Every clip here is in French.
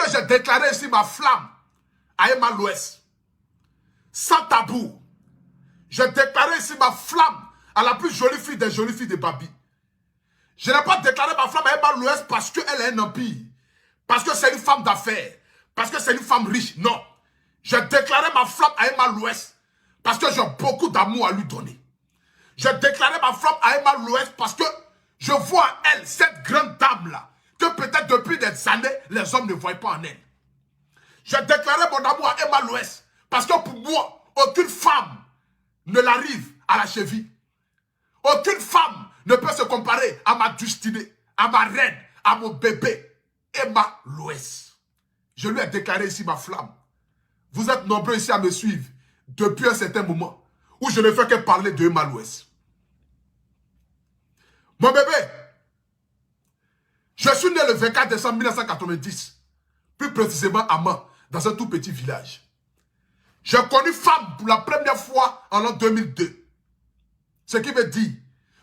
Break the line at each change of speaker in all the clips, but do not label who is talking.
que j'ai déclaré ici ma flamme à Emma l'Ouest. Sans tabou. J'ai déclaré ici ma flamme à la plus jolie fille des jolies filles de Babi. Je n'ai pas déclaré ma flamme à Emma l'Ouest parce qu'elle est un empire. Parce que c'est une femme d'affaires. Parce que c'est une femme riche. Non. J'ai déclaré ma flamme à Emma l'Ouest parce que j'ai beaucoup d'amour à lui donner. J'ai déclaré ma flamme à Emma l'Ouest parce que je vois en elle, cette grande dame-là, que peut-être depuis des années, les hommes ne voient pas en elle. J'ai déclaré mon amour à Emma l'Ouest parce que pour moi, aucune femme ne l'arrive à la cheville. Aucune femme ne peut se comparer à ma destinée, à ma reine, à mon bébé, Emma l'Ouest. Je lui ai déclaré ici ma flamme. Vous êtes nombreux ici à me suivre depuis un certain moment où je ne fais que parler de Emma l'Ouest. Mon bébé, je suis né le 24 décembre 1990, plus précisément à Mans, dans un tout petit village. J'ai connu femme pour la première fois en l'an 2002. Ce qui veut dire,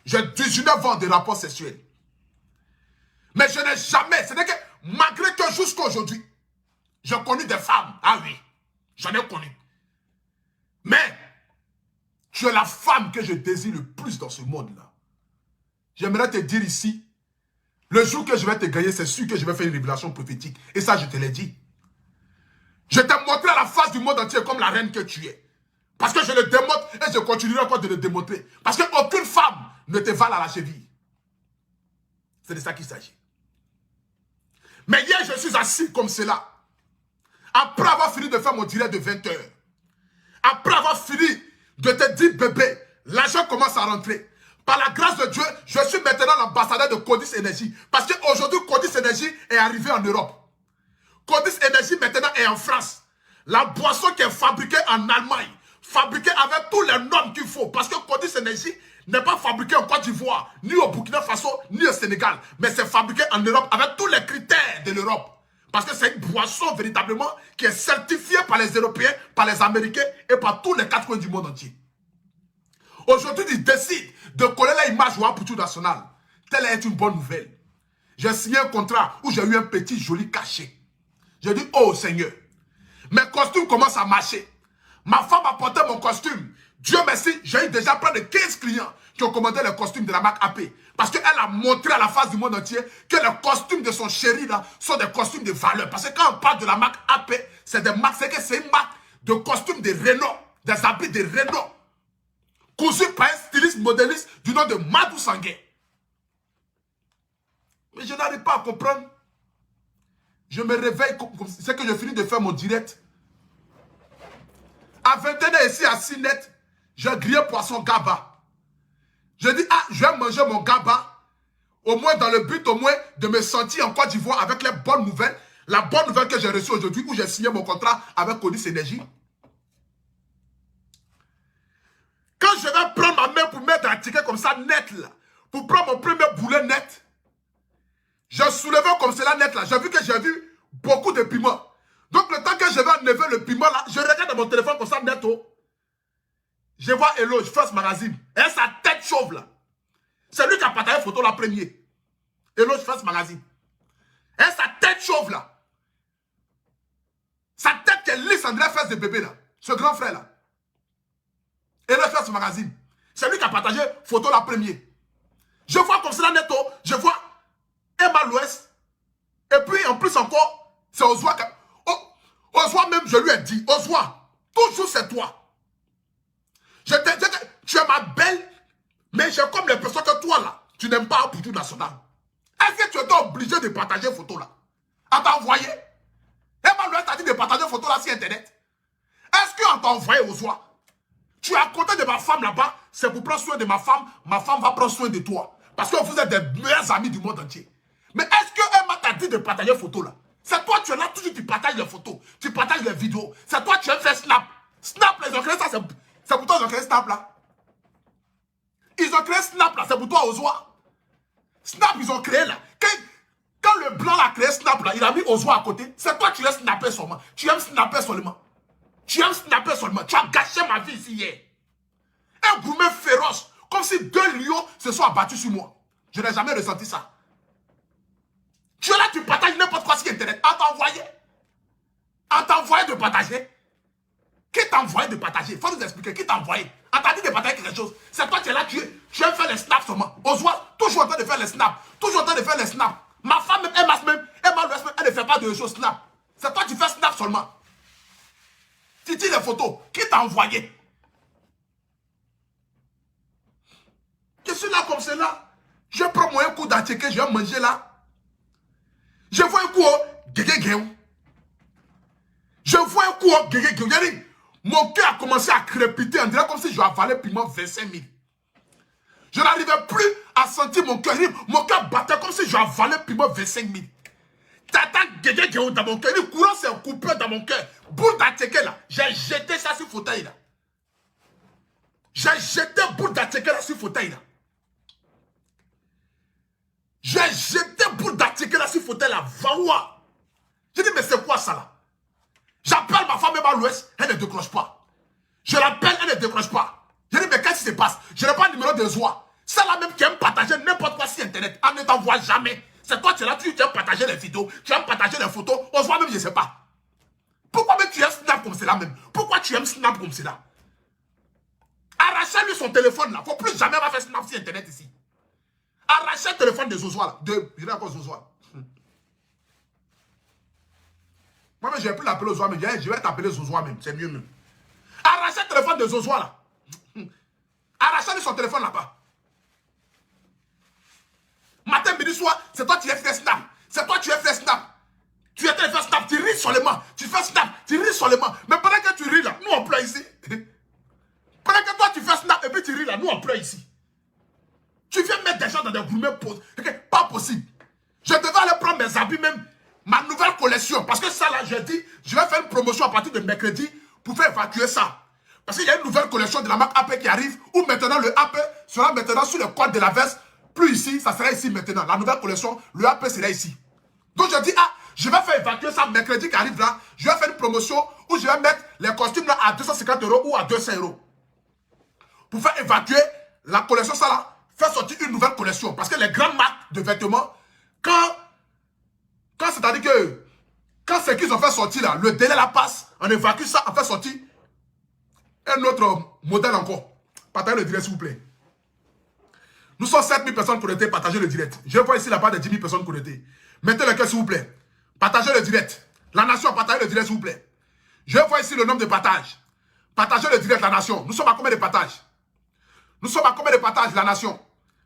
j'ai 19 ans de rapports sexuels. Mais je n'ai jamais, ce n'est que, malgré que jusqu'à aujourd'hui, j'ai connu des femmes. Ah oui, j'en ai connu. Mais, tu es la femme que je désire le plus dans ce monde-là. J'aimerais te dire ici, le jour que je vais te gagner, c'est sûr que je vais faire une révélation prophétique. Et ça, je te l'ai dit. Je t'ai montré à la face du monde entier comme la reine que tu es. Parce que je le démontre et je continuerai encore de le démontrer. Parce qu'aucune femme ne te vale à la cheville. C'est de ça qu'il s'agit. Mais hier, je suis assis comme cela. Après avoir fini de faire mon direct de 20 h. Après avoir fini de te dire, bébé, l'argent commence à rentrer. Par la grâce de Dieu, je suis maintenant l'ambassadeur de Codis Énergie. Parce qu'aujourd'hui, Codis Énergie est arrivé en Europe. Codis Énergie maintenant est en France. La boisson qui est fabriquée en Allemagne, fabriquée avec tous les normes qu'il faut. Parce que Codis Énergie n'est pas fabriquée en Côte d'Ivoire, ni au Burkina Faso, ni au Sénégal. Mais c'est fabriqué en Europe avec tous les critères de l'Europe. Parce que c'est une boisson véritablement qui est certifiée par les Européens, par les Américains et par tous les 4 coins du monde entier. Aujourd'hui, ils décident de coller l'image au Poutou national. Telle est une bonne nouvelle. J'ai signé un contrat où j'ai eu un petit joli cachet. J'ai dit, oh Seigneur, mes costumes commencent à marcher. Ma femme a porté mon costume. Dieu merci, j'ai eu déjà près de 15 clients qui ont commandé les costumes de la marque AP. Parce qu'elle a montré à la face du monde entier que les costumes de son chéri là sont des costumes de valeur. Parce que quand on parle de la marque AP, c'est une marque de costumes de Renault, des habits de Renault. Cousu par un styliste modéliste du nom de Madou Sangué. Mais je n'arrive pas à comprendre. Je me réveille, c'est que je finis de faire mon direct. À 21h ici à 6 net, j'ai grillé poisson gaba. Je dis, ah, je vais manger mon gaba. Au moins dans le but au moins de me sentir en Côte d'Ivoire avec les bonnes nouvelles. La bonne nouvelle que j'ai reçue aujourd'hui où j'ai signé mon contrat avec Codis Énergie. Quand je vais prendre ma main pour mettre un ticket comme ça net là, pour prendre mon premier boulet net, je soulevais comme cela net là. J'ai vu que j'ai vu beaucoup de piments. Donc le temps que je vais enlever le piment là, je regarde dans mon téléphone comme ça net. Oh. Je vois Eloge, First Magazine. Et sa tête chauve là. C'est lui qui a partagé la photo la première. Eloge, First Magazine. Et sa tête chauve là. Sa tête qui est lisse André Fesse de bébé là. Ce grand frère là. Eloge, First Magazine. C'est lui qui a partagé la photo la première. Je vois comme cela net. Oh. Je vois Emma l'Ouest. Et puis en plus encore, c'est Ozwa. Ozwa même, je lui ai dit, Ozwa, toujours c'est toi. Tu es ma belle, mais j'ai comme l'impression que toi là, tu n'aimes pas Poutou national. Est-ce que tu es obligé de partager une photo là? À t'envoyer? Emma l'Ouest a dit de partager une photo là sur internet. Est-ce qu'on t'a envoyé Ozwa? Tu es à côté de ma femme là-bas, c'est pour prendre soin de ma femme va prendre soin de toi. Parce que vous êtes des meilleurs amis du monde entier. Mais est-ce que Emma t'a dit de partager une photo là? C'est toi, tu es là, toujours tu partages les photos, tu partages les vidéos. C'est toi, tu aimes faire Snap. Snap, ils ont créé ça, c'est pour toi ils ont créé Snap là. Ils ont créé Snap là, c'est pour toi Ozwa. Snap, ils ont créé là. Quand le blanc a créé Snap là, il a mis Ozwa à côté. C'est toi, tu aimes snapper seulement. Tu aimes snapper seulement. Tu aimes snapper seulement. Tu as gâché ma vie ici hier. Un gourmet féroce, comme si 2 lions se sont abattus sur moi. Je n'ai jamais ressenti ça. Tu es là, tu partages n'importe quoi sur internet. À t'envoyer. envoyé de partager? Qui t'a envoyé de partager? Il faut nous expliquer. Qui t'a envoyé? On t'a dit de partager quelque chose. C'est toi qui es là, tu aimes faire les snaps seulement. On se voit toujours en train de faire les snaps. Toujours en train de faire les snaps. Ma femme, elle ne fait pas de choses snap. C'est toi qui fais snap seulement. Tu dis les photos. Qui t'a envoyé? Je suis là comme cela. Je prends mon coup d'attiqué, je vais manger là. Je vois un coup au guégué. Je vois un coup au guégué. Mon cœur a commencé à crépiter. On dirait comme si je avalais piment 25 000. Je n'arrivais plus à sentir mon cœur. Mon cœur battait comme si je avalais piment 25 000. Tata guégué dans mon cœur. Le courant s'est coupé dans mon cœur. Boule d'attiqué là. J'ai jeté ça sur le fauteuil là. J'ai jeté boule d'attiqué là sur le fauteuil là. J'ai jeté boule d'attiqué là sur le fauteuil là. Vaoua. J'ai dit, mais c'est quoi ça là? J'appelle ma femme même à l'ouest, elle ne décroche pas. Je l'appelle, elle ne décroche pas. Je dis, mais qu'est-ce qui se passe? Je n'ai pas le numéro de Zoa. Celle-là même qui aime partager n'importe quoi sur Internet, elle ne t'envoie jamais. C'est toi qui es là, tu aimes partager les vidéos, tu aimes partager les photos, on se voit même, je ne sais pas. Pourquoi même tu aimes Snap comme cela même? Pourquoi tu aimes Snap comme cela? Arrachez-lui son téléphone là. Faut plus jamais va faire Snap sur Internet ici. Arrachez le téléphone de Zozoa là. Je dis encore Zozoa. Moi, je ne vais plus l'appeler Zozoa, mais je vais t'appeler Zozoa même. C'est mieux même. Arrachez le téléphone de Zozoa là. Arrachez son téléphone là-bas. Matin, midi, soir, c'est toi qui as fait Snap. C'est toi qui as fait Snap. Tu étais fait Snap, tu ris seulement. Tu fais Snap, tu ris seulement. Mais pendant que tu ris là, nous on pleure ici. Pendant que toi tu fais Snap et puis tu ris là, nous on pleure ici. Tu viens mettre des gens dans des gourmets. Pas possible. Je devais aller prendre mes habits même. Ma nouvelle collection, parce que ça là, j'ai dit, je vais faire une promotion à partir de mercredi pour faire évacuer ça. Parce qu'il y a une nouvelle collection de la marque AP qui arrive, où maintenant le AP sera maintenant sur le code de la veste, plus ici, ça sera ici maintenant. La nouvelle collection, le AP sera ici. Donc je dis, je vais faire évacuer ça mercredi qui arrive là, je vais faire une promotion où je vais mettre les costumes là à 250 € ou à 200 €. Pour faire évacuer la collection, ça là, faire sortir une nouvelle collection. Parce que les grandes marques de vêtements, quand c'est-à-dire que, quand c'est qu'ils ont fait sortir là, le délai la passe, on évacue ça, on fait sortir un autre modèle encore. Partagez le direct s'il vous plaît. Nous sommes 7 000 personnes connectées, partagez le direct. Je vois ici la part de 10 000 personnes connectées. Mettez le cœur s'il vous plaît. Partagez le direct. La nation, partagez le direct s'il vous plaît. Je vois ici le nombre de partages. Partagez le direct, la nation. Nous sommes à combien de partages? Nous sommes à combien de partages, la nation?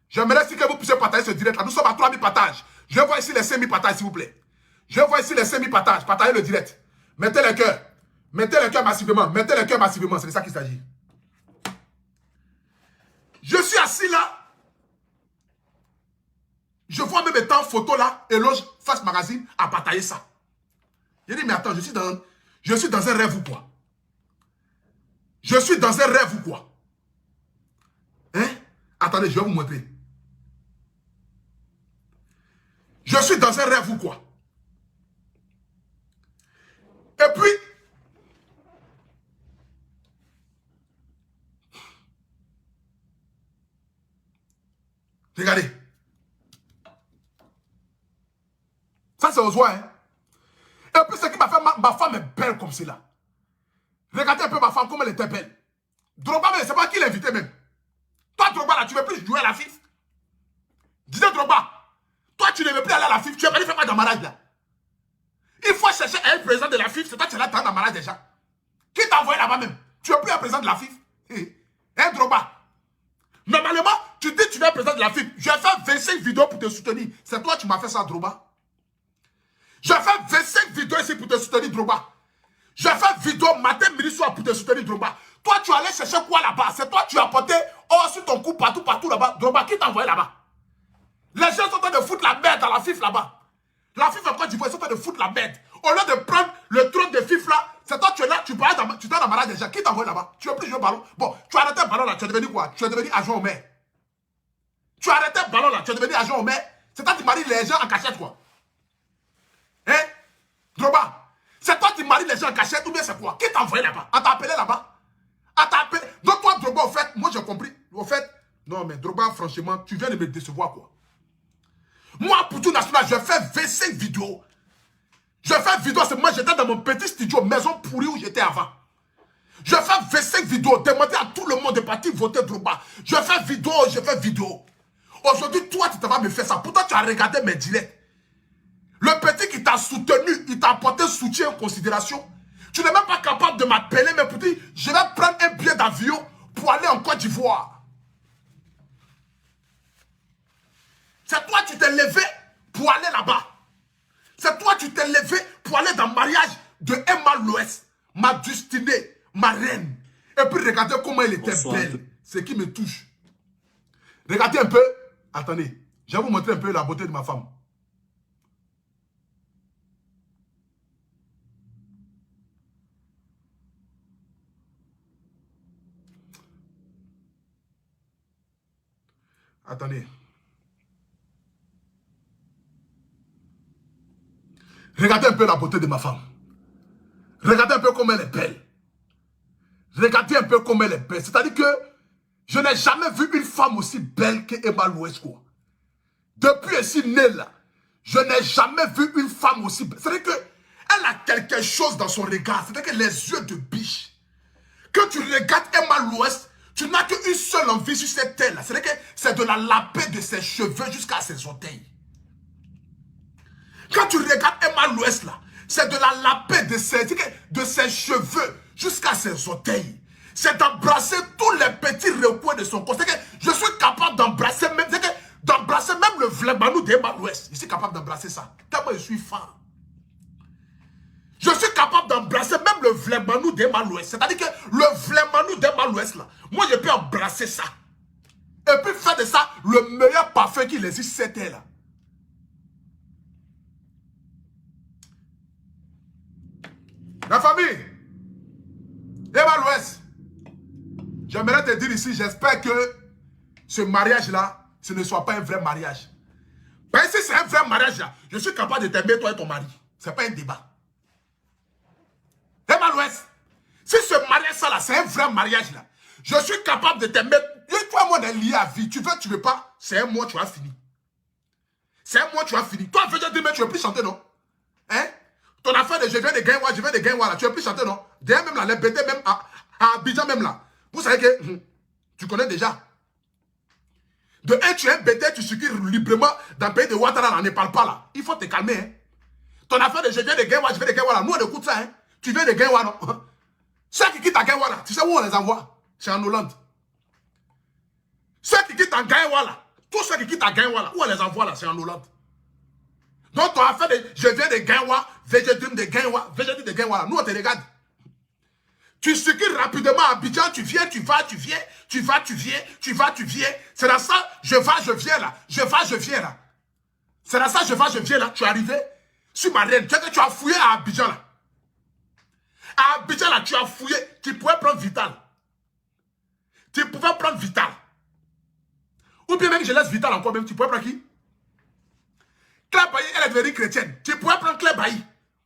J'aimerais si que vous puissiez partager ce direct là. Nous sommes à 3 000 partages. Je vois ici les 5 000 partages s'il vous plaît. Je vois ici les 5 000 partages. Partagez le direct. Mettez le cœur. Mettez le cœur massivement. Mettez le cœur massivement. C'est de ça qu'il s'agit. Je suis assis là. Je vois même étant photo là. Éloge Face Magazine à partager ça. Je dis mais attends, je suis dans un rêve ou quoi? Je suis dans un rêve ou quoi? Hein? Attendez, je vais vous montrer. Je suis dans un rêve ou quoi? Et puis, regardez. Ça, c'est aux oies. Hein? Et puis, ce qui m'a fait, ma femme est belle comme cela. Regardez un peu ma femme, comme elle était belle. Drogba, mais c'est pas qui l'invitait même. Toi, Drogba, là, tu ne veux plus jouer à la FIFA. Disais Drogba, toi, tu ne veux plus aller à la FIFA. Tu es venu faire quoi dans le mariage là? Il faut chercher un président de la FIFA. C'est toi qui es là dans le mariage déjà. Qui t'a envoyé là-bas même? Tu n'es plus un président de la FIFA. Hein, Drogba? Normalement, tu dis que tu es un président de la FIFA. Je vais faire 25 vidéos pour te soutenir. C'est toi qui m'as fait ça, Drogba. Je vais faire 25 vidéos ici pour te soutenir, Drogba. Je vais faire vidéo matin, midi, soir pour te soutenir, Drogba. Toi, tu allais chercher quoi là-bas? C'est toi qui as apporté sur ton cou partout là-bas. Drogba, qui t'a envoyé là-bas? Les gens sont en train de foutre la merde dans la FIFA là-bas. La FIFA en Côte d'Ivoire, ils sont en train de foutre la merde. Au lieu de prendre le trône de FIFA là, c'est toi, tu es là, tu es dans la malade déjà. Qui t'a envoyé là-bas? Tu veux plus jouer au ballon? Bon, tu as arrêté le ballon là, tu es devenu quoi? Tu es devenu agent au maire. Tu as arrêté le ballon là, tu es devenu agent au maire. C'est toi qui maries les gens en cachette quoi. Hein? Drogba, c'est toi qui maries les gens en cachette ou bien c'est quoi? Qui t'a envoyé là-bas? On t'a appelé là-bas? On t'a appelé. Donc toi, Drogba, au fait, moi j'ai compris. Au fait, non mais Drogba, franchement, tu viens de me décevoir quoi. Moi, pour tout national, je fais 25 vidéos. Je fais vidéo, c'est moi, j'étais dans mon petit studio, maison pourri où j'étais avant. Je fais 25 vidéos, demander à tout le monde de partir voter Drogba. Je fais vidéo. Aujourd'hui, toi, tu vas me faire ça. Pourtant, tu as regardé mes directs. Le petit qui t'a soutenu, il t'a apporté soutien en considération. Tu n'es même pas capable de m'appeler, mais pour dire, je vais prendre un billet d'avion pour aller en Côte d'Ivoire. C'est toi, tu t'es levé pour aller là-bas. C'est toi, tu t'es levé pour aller dans le mariage de Emma Louest, ma destinée, ma reine. Et puis regardez comment elle était belle. Ce qui me touche. Regardez un peu. Attendez, je vais vous montrer un peu la beauté de ma femme. Attendez. Regardez un peu la beauté de ma femme. Regardez un peu comment elle est belle. Regardez un peu comment elle est belle. C'est-à-dire que je n'ai jamais vu une femme aussi belle qu'Emma Louesco. Depuis ici née là, je n'ai jamais vu une femme aussi belle. C'est-à-dire qu'elle a quelque chose dans son regard. C'est-à-dire que les yeux de biche. Quand tu regardes Emma Louest, tu n'as qu'une seule envie sur cette terre là. C'est-à-dire que c'est de la laper de ses cheveux jusqu'à ses orteils. Quand tu regardes Emma Louest là, c'est de la laper de ses cheveux jusqu'à ses orteils. C'est d'embrasser tous les petits recoins de son corps. C'est que je suis capable d'embrasser même, le vlebanou d'Emma Louest. Je suis capable d'embrasser ça. Tellement je suis fan. Je suis capable d'embrasser même le vlebanou d'Emma Louest. C'est-à-dire que le vlebanou d'Emma Louest là, moi je peux embrasser ça. Et puis faire de ça le meilleur parfum qu'il existe cette terre là. La famille, Emma Louest, j'aimerais te dire ici, j'espère que ce mariage-là, ce ne soit pas un vrai mariage. Ben, si c'est un vrai mariage-là, je suis capable de t'aimer toi et ton mari. Ce n'est pas un débat. Emma Louest, si ce mariage-là, c'est un vrai mariage-là, je suis capable de t'aimer. Toi et moi, on est liés à vie. Tu veux, tu veux pas, c'est un mois, tu as fini. C'est un mois, tu as fini. Toi, je veux dire, mais tu ne veux plus chanter, non? Hein? Ton affaire de je viens de Gaïwa, là, tu ne veux plus chanter, non? D'ailleurs, même là, les BD, même à Abidjan, même là. Vous savez que tu connais déjà. De un, tu es un BD, tu circules librement dans le pays de Ouattara, là, on ne parle pas là. Il faut te calmer, hein. Ton affaire de je viens de Gaïwa, là, nous, on écoute ça, hein. Tu viens de Gaïwa, non? Ceux qui quittent à Gaïwa, là, tu sais où on les envoie? C'est en Hollande. Ceux qui quittent à Gaïwa, là, tous ceux qui quittent à Gaïwa, là, où on les envoie, là, c'est en Hollande. Donc, ton affaire de je viens de Gaïwa, VG de Gaïwa, VG de Gaïwa, là, nous, on te regarde. Tu circules rapidement à Abidjan, tu viens, tu vas, tu viens, tu vas, tu viens, tu vas, tu viens. C'est dans ça, je vais, je viens là. Je vais, je viens là. C'est dans ça, je vais, je viens là. Tu es arrivé sur ma reine. Tu as fouillé à Abidjan là. À Abidjan là, tu as fouillé. Tu pouvais prendre Vital. Tu pouvais prendre Vital. Ou bien même je laisse Vital encore même. Tu pouvais prendre qui? Claire Bailly, elle est devenue chrétienne. Tu pouvais prendre Claire Bailly.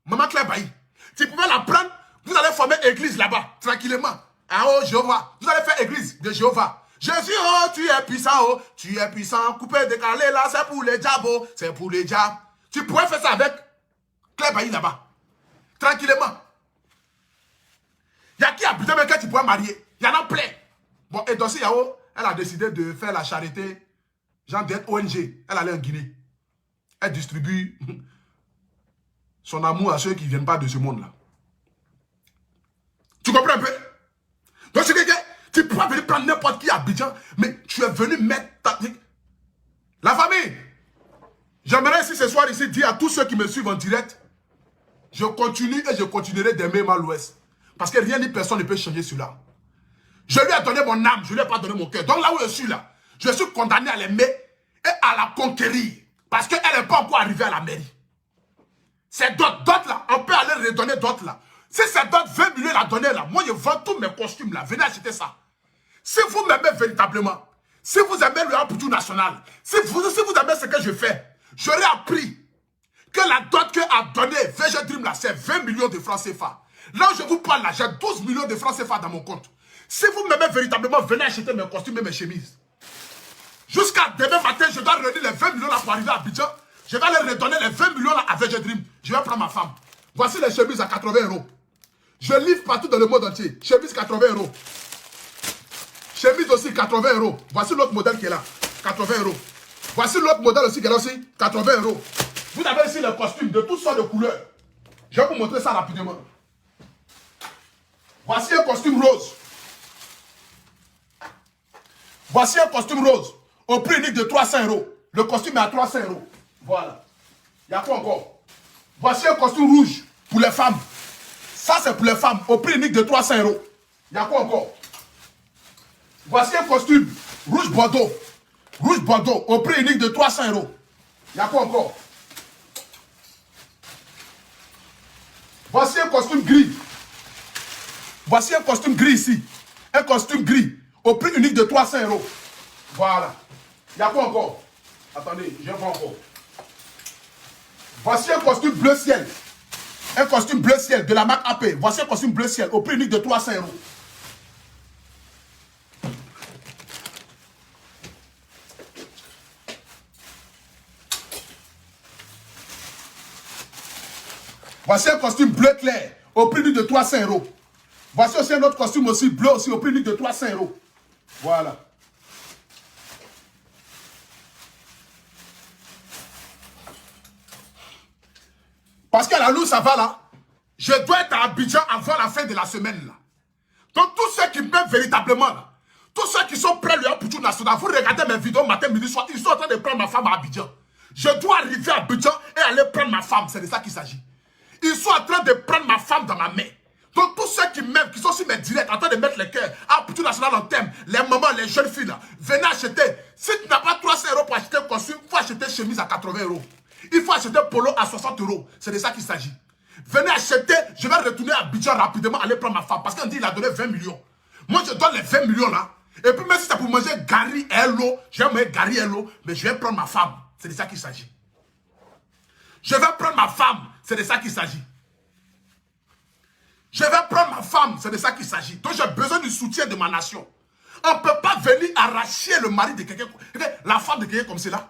Maman Claire Bailly. Tu pouvais la prendre. Vous allez former église là-bas, tranquillement. Ah oh, Jéhovah. Vous allez faire église de Jéhovah. Jésus, oh, tu es puissant, oh. Tu es puissant. Coupé, décalé, là, c'est pour les diables, oh. C'est pour les diables. Tu pourrais faire ça avec Claire Bailly là-bas. Tranquillement. Il y a qui a besoin même que tu pourrais marier. Il y en a plein. Bon, et Dossi Yao, elle a décidé de faire la charité, genre d'être ONG. Elle allait en Guinée. Elle distribue son amour à ceux qui ne viennent pas de ce monde-là. Tu comprends un peu? Donc c'est que tu peux venir prendre n'importe qui à Abidjan, mais tu es venu mettre ta... La famille, j'aimerais ici ce soir ici dire à tous ceux qui me suivent en direct, je continue et je continuerai d'aimer Emma Louest. Parce que rien ni personne ne peut changer cela. Je lui ai donné mon âme, je ne lui ai pas donné mon cœur. Donc là où je suis là, je suis condamné à l'aimer et à la conquérir. Parce qu'elle n'est pas encore arrivée à la mairie. C'est d'autres là, on peut aller redonner d'autres là. Si c'est d'autres 20 millions à donner là, moi je vends tous mes costumes là, venez acheter ça. Si vous m'aimez véritablement, si vous aimez le Amputu national, si vous aimez ce que je fais, j'aurais appris que la dot que a donné VG Dream là, c'est 20 millions de francs CFA. Là où je vous parle là, j'ai 12 millions de francs CFA dans mon compte. Si vous m'aimez véritablement, venez acheter mes costumes et mes chemises. Jusqu'à demain matin, je dois redonner les 20 millions là pour arriver à Abidjan. Je vais aller redonner les 20 millions là à VG Dream. Je vais prendre ma femme. Voici les chemises à 80 €. Je livre partout dans le monde entier. Chemise 80 €. Chemise aussi 80 €. Voici l'autre modèle qui est là. 80 €. Voici l'autre modèle aussi qui est là aussi. 80 €. Vous avez ici les costumes de toutes sortes de couleurs. Je vais vous montrer ça rapidement. Voici un costume rose. Voici un costume rose. Au prix unique de 300 €. Le costume est à 300 €. Voilà. Il y a quoi encore? Voici un costume rouge pour les femmes. Ça, c'est pour les femmes. Au prix unique de 300 €. Il y a quoi encore? Voici un costume rouge bordeaux. Rouge bordeaux. Au prix unique de 300 €. Il y a quoi encore? Voici un costume gris. Voici un costume gris ici. Un costume gris. Au prix unique de 300 €. Voilà. Il y a quoi encore? Attendez, je vois encore. Voici un costume bleu ciel. Un costume bleu ciel de la marque AP. Voici un costume bleu ciel au prix unique de 300 €. Voici un costume bleu clair au prix unique de 300 €. Voici aussi un autre costume aussi bleu aussi au prix unique de 300 €. Voilà. Parce qu'à la loupe, ça va là. Je dois être à Abidjan avant la fin de la semaine là. Donc tous ceux qui m'aiment véritablement là, tous ceux qui sont prêts à Poutou National, vous regardez mes vidéos matin, midi, soir, ils sont en train de prendre ma femme à Abidjan. Je dois arriver à Abidjan et aller prendre ma femme, c'est de ça qu'il s'agit. Ils sont en train de prendre ma femme dans ma main. Donc tous ceux qui m'aiment, qui sont sur mes directs, en train de mettre les cœurs à Poutou National en thème, les mamans, les jeunes filles là, venez acheter. Si tu n'as pas 300 € pour acheter un costume, il faut acheter chemise à 80 €. Il faut acheter polo à 60 €. C'est de ça qu'il s'agit. Venez acheter, je vais retourner à Abidjan rapidement, aller prendre ma femme. Parce qu'on dit qu'il a donné 20 millions. Moi, je donne les 20 millions là. Et puis, même si c'est pour manger Gary et l'eau, je vais manger Gary et l'eau, mais je vais prendre ma femme. C'est de ça qu'il s'agit. Je vais prendre ma femme. C'est de ça qu'il s'agit. Je vais prendre ma femme. C'est de ça qu'il s'agit. Donc, j'ai besoin du soutien de ma nation. On ne peut pas venir arracher le mari de quelqu'un, la femme de quelqu'un comme cela.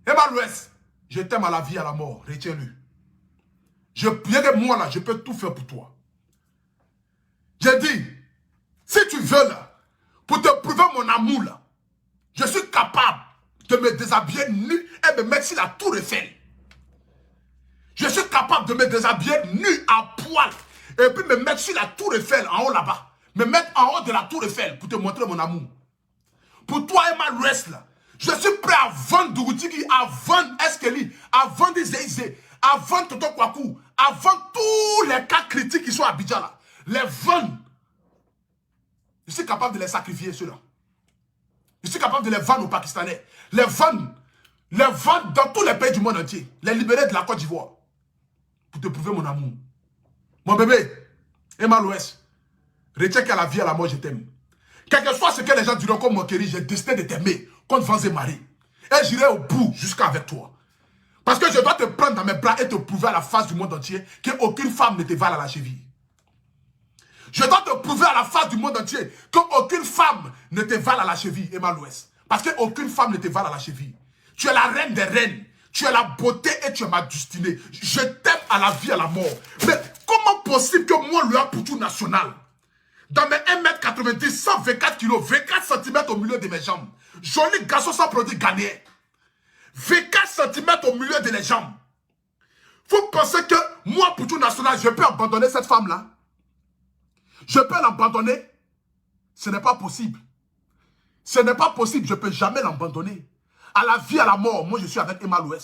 Emmanuel, je t'aime à la vie, à la mort. Retiens-le. Moi là, je peux tout faire pour toi. J'ai dit, si tu veux là, pour te prouver mon amour là, je suis capable de me déshabiller nu et me mettre sur la tour Eiffel. Je suis capable de me déshabiller nu à poil et puis me mettre sur la tour Eiffel en haut là-bas. Me mettre en haut de la tour Eiffel pour te montrer mon amour. Pour toi, Emmanuel là, je suis prêt à vendre Dougoutigui, à vendre Eskeli, à vendre Zéizé, à vendre Toto Kwaku, à vendre tous les cas critiques qui sont à Abidjan là. Les vendre. Je suis capable de les sacrifier ceux-là. Je suis capable de les vendre aux Pakistanais. Les vendre dans tous les pays du monde entier. Les libérer de la Côte d'Ivoire. Pour te prouver mon amour. Mon bébé, Emmanuel, retiens qu'à la vie, à la mort, je t'aime. Quel que soit ce que les gens diront comme mon chéri, j'ai décidé de t'aimer contre Vans et Marie. Et j'irai au bout jusqu'à avec toi. Parce que je dois te prendre dans mes bras et te prouver à la face du monde entier qu'aucune femme ne te vale à la cheville. Je dois te prouver à la face du monde entier qu'aucune femme ne te vale à la cheville, Emmanuel. Parce qu'aucune femme ne te vale à la cheville. Tu es la reine des reines. Tu es la beauté et tu es ma destinée. Je t'aime à la vie, à la mort. Mais comment possible que moi, le Poutou National, dans mes 1 m 90, 124 kg, 24 cm au milieu de mes jambes, joli garçon sans produit ghanéen, 24 cm au milieu de les jambes. Vous pensez que moi, Poutou National, je peux abandonner cette femme-là? Je peux l'abandonner? Ce n'est pas possible. Ce n'est pas possible, je ne peux jamais l'abandonner. À la vie, à la mort, moi je suis avec Emmanuel.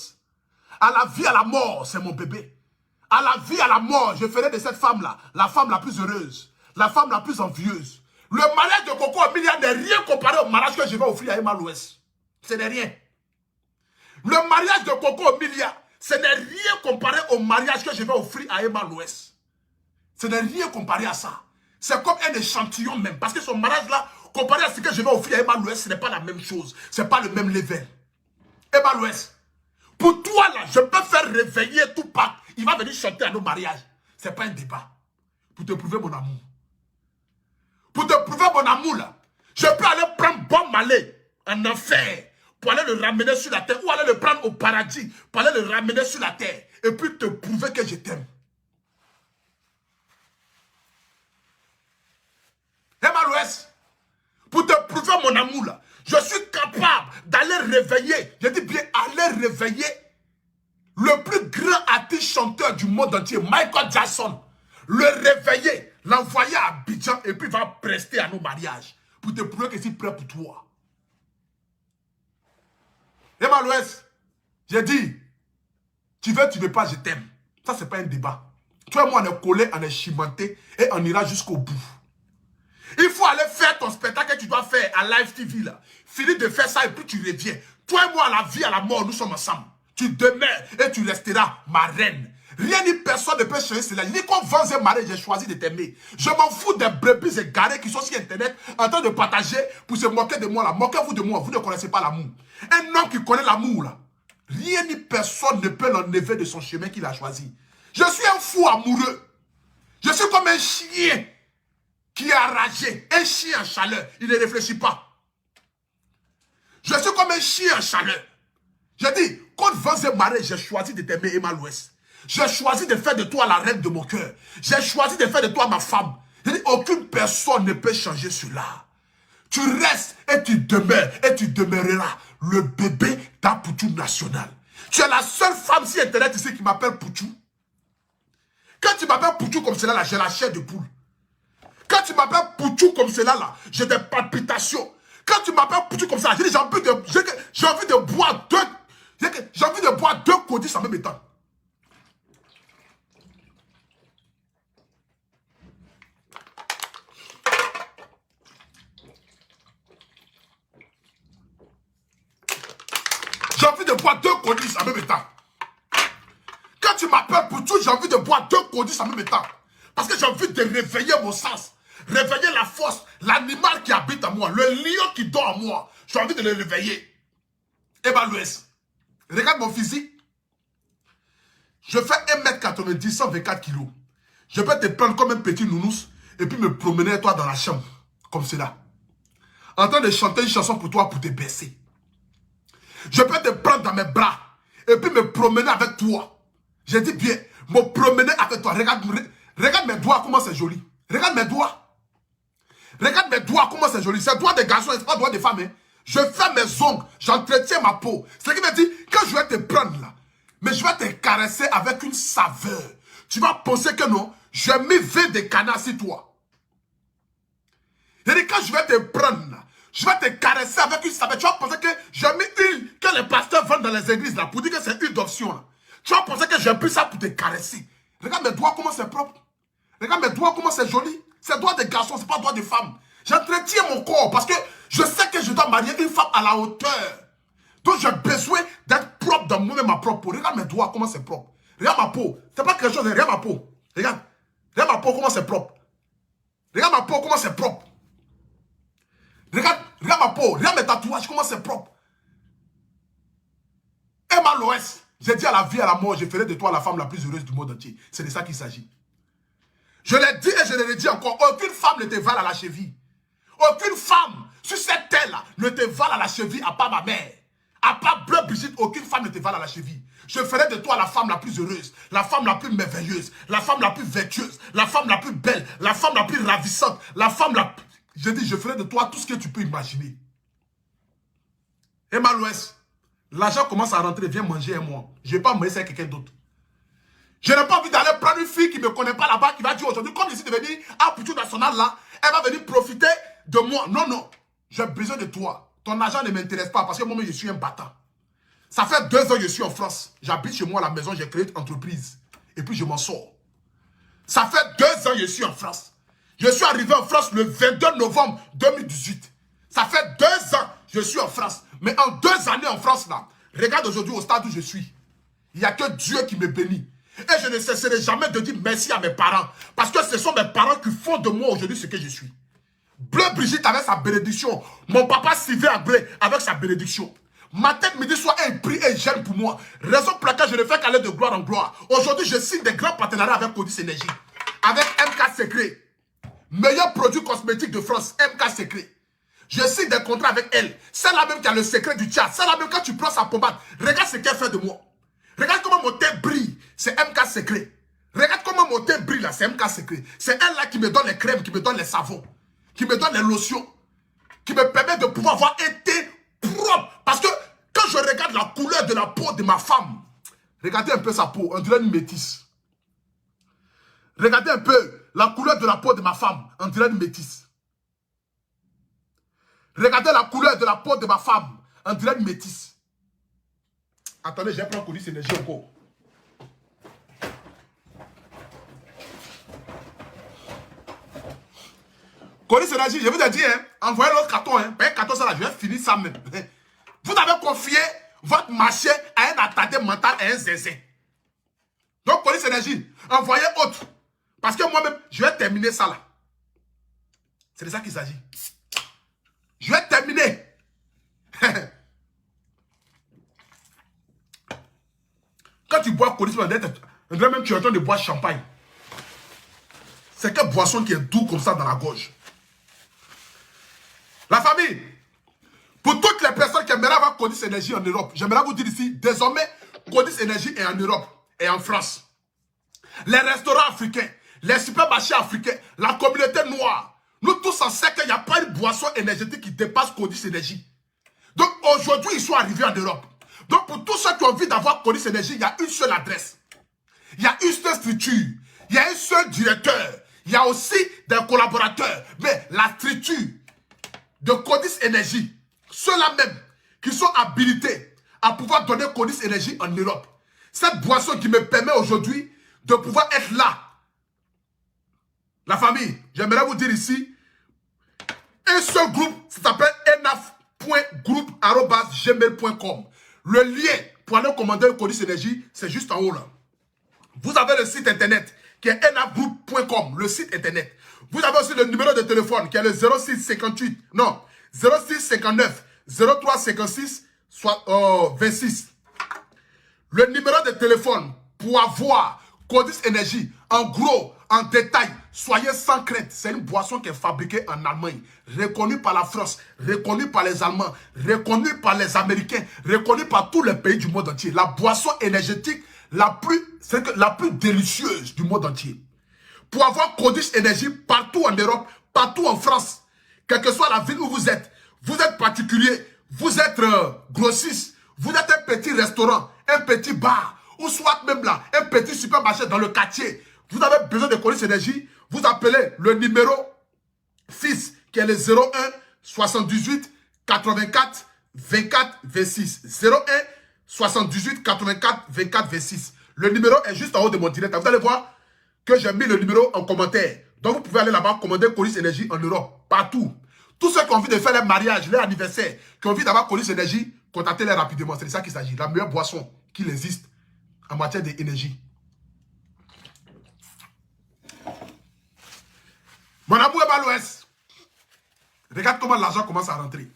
À la vie, à la mort, c'est mon bébé. À la vie, à la mort, je ferai de cette femme-là la femme la plus heureuse, la femme la plus envieuse. Le mariage de Coco Emilia n'est rien comparé au mariage que je vais offrir à Emmanuel. Ce n'est rien. Le mariage de Coco Emilia, ce n'est rien comparé au mariage que je vais offrir à Emmanuel. Ce n'est rien comparé à ça. C'est comme un échantillon même. Parce que son mariage-là, comparé à ce que je vais offrir à Emmanuel, ce n'est pas la même chose. Ce n'est pas le même level. Emmanuel, pour toi là, je peux faire réveiller tout Pâques. Il va venir chanter à nos mariages. Ce n'est pas un débat. Pour te prouver mon amour. Pour te prouver mon amour là, je peux aller prendre Bob Marley en enfer pour aller le ramener sur la terre. Ou aller le prendre au paradis pour aller le ramener sur la terre. Et puis te prouver que je t'aime. mon amour là, je suis capable d'aller réveiller, je dis bien aller réveiller le plus grand artiste chanteur du monde entier, Michael Jackson. Le réveiller, l'envoyer à Abidjan et puis il va prester à nos mariages pour te prouver que c'est prêt pour toi. Et Malouès, j'ai dit, tu veux pas, je t'aime. Ça, c'est pas un débat. Toi et moi, on est collés, on est chimentés et on ira jusqu'au bout. Il faut aller faire ton spectacle que tu dois faire à Live TV là. Finis de faire ça et puis tu reviens. Toi et moi, à la vie, à la mort, nous sommes ensemble. Tu demeures et tu resteras ma reine. Rien ni personne ne peut changer cela. Ni qu'on vend un mari, j'ai choisi de t'aimer. Je m'en fous des brebis égarés qui sont sur Internet en train de partager pour se moquer de moi là. Moquez-vous de moi, vous ne connaissez pas l'amour. Un homme qui connaît l'amour là, rien ni personne ne peut l'enlever de son chemin qu'il a choisi. Je suis un fou amoureux. Je suis comme un chien qui est enragé, un chien en chaleur. Il ne réfléchit pas. Je suis comme un chien en chaleur. J'ai dit, quand vends un mari, j'ai choisi de t'aimer, Emma Louest. J'ai choisi de faire de toi la reine de mon cœur. J'ai choisi de faire de toi ma femme. J'ai dit, aucune personne ne peut changer cela. Tu restes et tu demeures et tu demeureras le bébé d'un Poutou national. Tu es la seule femme sur Internet ici qui m'appelle Poutou. Quand tu m'appelles Poutou comme cela, là, j'ai la chair de poule. Quand tu m'appelles Poutou comme cela, là, j'ai des palpitations. Quand tu m'appelles Poutou comme ça, j'ai envie de boire deux codis en même temps. J'ai envie de boire deux codis en même temps. Quand tu m'appelles Poutou, j'ai envie de boire deux codis en même temps. Parce que j'ai envie de réveiller mon sens. Réveiller la force, l'animal qui habite en moi, le lion qui dort en moi. J'ai envie de le réveiller. Eh ben, Louis, regarde mon physique. Je fais 1m90, 124 kg. Je peux te prendre comme un petit nounous et puis me promener toi dans la chambre. Comme cela. En train de chanter une chanson pour toi pour te baisser. Je peux te prendre dans mes bras et puis me promener avec toi. J'ai dit bien, me promener avec toi. Regarde mes doigts, comment c'est joli. Regarde mes doigts. Regarde mes doigts, comment c'est joli. C'est doigts de garçon, c'est pas doigts de femme. Hein. Je fais mes ongles, j'entretiens ma peau. C'est ce qui veut dire, quand je vais te prendre là, mais je vais te caresser avec une saveur. Tu vas penser que non, j'ai mis 20 de canard sur toi. C'est-à-dire, quand je vais te prendre là, je vais te caresser avec une saveur. Tu vas penser que j'ai mis une, que les pasteurs vendent dans les églises là, pour dire que c'est une d'option là. Tu vas penser que j'ai pris ça pour te caresser. Regarde mes doigts, comment c'est propre. Regarde mes doigts, comment c'est joli. C'est doigts de garçon, c'est pas doigts de femme. J'entretiens mon corps parce que je sais que je dois marier une femme à la hauteur. Donc j'ai besoin d'être propre dans moi-même, ma propre peau. Regarde mes doigts, comment c'est propre. Regarde ma peau. C'est pas quelque chose, regarde ma peau. Regarde. Regarde ma peau, comment c'est propre. Regarde ma peau, comment c'est propre. Regarde ma peau. Regarde mes tatouages, comment c'est propre. Emma Loès, j'ai dit à la vie, à la mort, je ferai de toi la femme la plus heureuse du monde entier. C'est de ça qu'il s'agit. Je l'ai dit et je le dis encore, aucune femme ne te vale à la cheville. Aucune femme sur cette terre-là ne te vale à la cheville, à part ma mère. À part Bleu Brigitte, aucune femme ne te vale à la cheville. Je ferai de toi la femme la plus heureuse, la femme la plus merveilleuse, la femme la plus vertueuse, la femme la plus belle, la femme la plus ravissante, la femme la plus... Je dis, je ferai de toi tout ce que tu peux imaginer. Emma Louès, l'argent commence à rentrer, viens manger un mois. Je ne vais pas me laisser avec quelqu'un d'autre. Je n'ai pas envie d'aller prendre une fille qui ne me connaît pas là-bas, qui va dire aujourd'hui, comme je suis devenu un Poutou national là, elle va venir profiter de moi. Non, non, j'ai besoin de toi. Ton argent ne m'intéresse pas parce que moi, je suis un battant. Ça fait 2 ans que je suis en France. J'habite chez moi à la maison, j'ai créé une entreprise. Et puis je m'en sors. Ça fait 2 ans que je suis en France. Je suis arrivé en France le 22 novembre 2018. Ça fait 2 ans que je suis en France. Mais en 2 années en France là, regarde aujourd'hui au stade où je suis. Il n'y a que Dieu qui me bénit. Et je ne cesserai jamais de dire merci à mes parents. Parce que ce sont mes parents qui font de moi aujourd'hui ce que je suis. Bleu Brigitte avec sa bénédiction. Mon papa Sylvain Agré avec sa bénédiction. Ma tête, midi, soir, elle prie et gêne pour moi. Raison pour laquelle je ne fais qu'aller de gloire en gloire. Aujourd'hui, je signe des grands partenariats avec Codis Énergie. Avec MK Secret. Meilleur produit cosmétique de France, MK Secret. Je signe des contrats avec elle. C'est la même qui a le secret du théâtre. C'est la même quand tu prends sa pommade. Regarde ce qu'elle fait de moi. Regarde comment mon teint brille. C'est MK Secret. Regarde comment mon teint brille là. C'est MK Secret. C'est elle là qui me donne les crèmes, qui me donne les savons, qui me donne les lotions. qui me permet de pouvoir avoir été propre. Parce que quand je regarde la couleur de la peau de ma femme, regardez un peu sa peau, on dirait une métisse. Regardez un peu la couleur de la peau de ma femme, on dirait une métisse. Regardez la couleur de la peau de ma femme, on dirait une métisse. Attendez, je vais prendre Colis Énergie encore. Colis Énergie, je vous ai dit, hein, envoyez l'autre carton, hein, payez 14 là, je vais finir ça même. Vous avez confié votre marché à un attardé mental et un zézé. Donc, Colis Énergie, envoyez autre. Parce que moi-même, je vais terminer ça là. C'est de ça qu'il s'agit. Je vais terminer. Quand tu bois Colis Énergie, on dirait même que tu es en train de boire champagne. C'est quelle boisson qui est doux comme ça dans la gorge. La famille, pour toutes les personnes qui aimeraient avoir Colis Énergie en Europe, j'aimerais vous dire ici, désormais, Colis Énergie est en Europe et en France. Les restaurants africains, les supermarchés africains, la communauté noire, nous tous on sait qu'il n'y a pas une boisson énergétique qui dépasse Colis Énergie. Donc aujourd'hui, ils sont arrivés en Europe. Donc pour tous ceux qui ont envie d'avoir Colis Énergie, il y a une seule adresse. Il y a une seule structure. Il y a un seul directeur. Il y a aussi des collaborateurs. Mais la structure de Colis Énergie, ceux-là même qui sont habilités à pouvoir donner Colis Énergie en Europe. Cette boisson qui me permet aujourd'hui de pouvoir être là. La famille, j'aimerais vous dire ici, un seul groupe, ça s'appelle enaf.group@gmail.com. Le lien pour aller commander un Colis Énergie, c'est juste en haut là. Vous avez le site internet qui est enafgroup.com, le site internet. Vous avez aussi le numéro de téléphone qui est le 06 58, non, 06 59 03 56 26. Le numéro de téléphone pour avoir Colis Énergie en gros, en détail, soyez sans crainte. C'est une boisson qui est fabriquée en Allemagne, reconnue par la France, reconnue par les Allemands, reconnue par les Américains, reconnue par tous les pays du monde entier. La boisson énergétique la plus délicieuse du monde entier. Pour avoir Colis Énergie partout en Europe, partout en France, quelle que soit la ville où vous êtes particulier, vous êtes grossiste, vous êtes un petit restaurant, un petit bar, ou soit même là, un petit supermarché dans le quartier, vous avez besoin de Colis Énergie, vous appelez le numéro 6 qui est le 01 78 84 24 26. 01 78 84 24 26. Le numéro est juste en haut de mon direct. Vous allez voir que j'ai mis le numéro en commentaire. Donc vous pouvez aller là-bas commander Colis Énergie en Europe, partout. Tous ceux qui ont envie de faire les mariages, les anniversaires, qui ont envie d'avoir Colis Énergie, contactez-les rapidement. C'est de ça qu'il s'agit. La meilleure boisson qu'il existe en matière d'énergie. Mon amour est à l'ouest. Regarde comment l'argent commence à rentrer.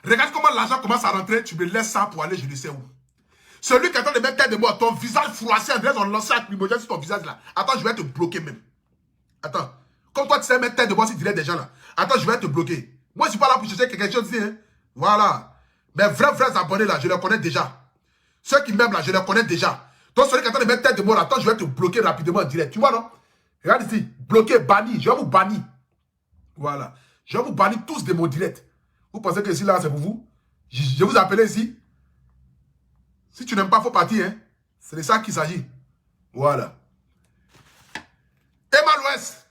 Regarde comment l'argent commence à rentrer. Tu me laisses ça pour aller je ne sais où. Celui qui est en train de mettre tête de moi, ton visage froissé, on lance un lacrymogène sur ton visage là. Attends, je vais te bloquer même. Attends. Comme toi, tu sais mettre tête de moi si tu dirais des gens là. Attends, je vais te bloquer. Moi, je ne suis pas là pour chercher quelque chose ici. Hein. Voilà. Mes vrais abonnés là, je les connais déjà. Ceux qui m'aiment là, je les connais déjà. Donc, celui qui est en train de mettre tête de moi là, attends, je vais te bloquer rapidement en direct. Tu vois, non? Regarde ici. Bloqué, banni. Je vais vous bannir. Voilà. Je vais vous bannir tous de mon direct. Vous pensez que ici là, c'est pour vous? Je vous appelle ici. Si tu n'aimes pas, il faut partir. Hein? C'est de ça qu'il s'agit. Voilà. Emma l'Ouest,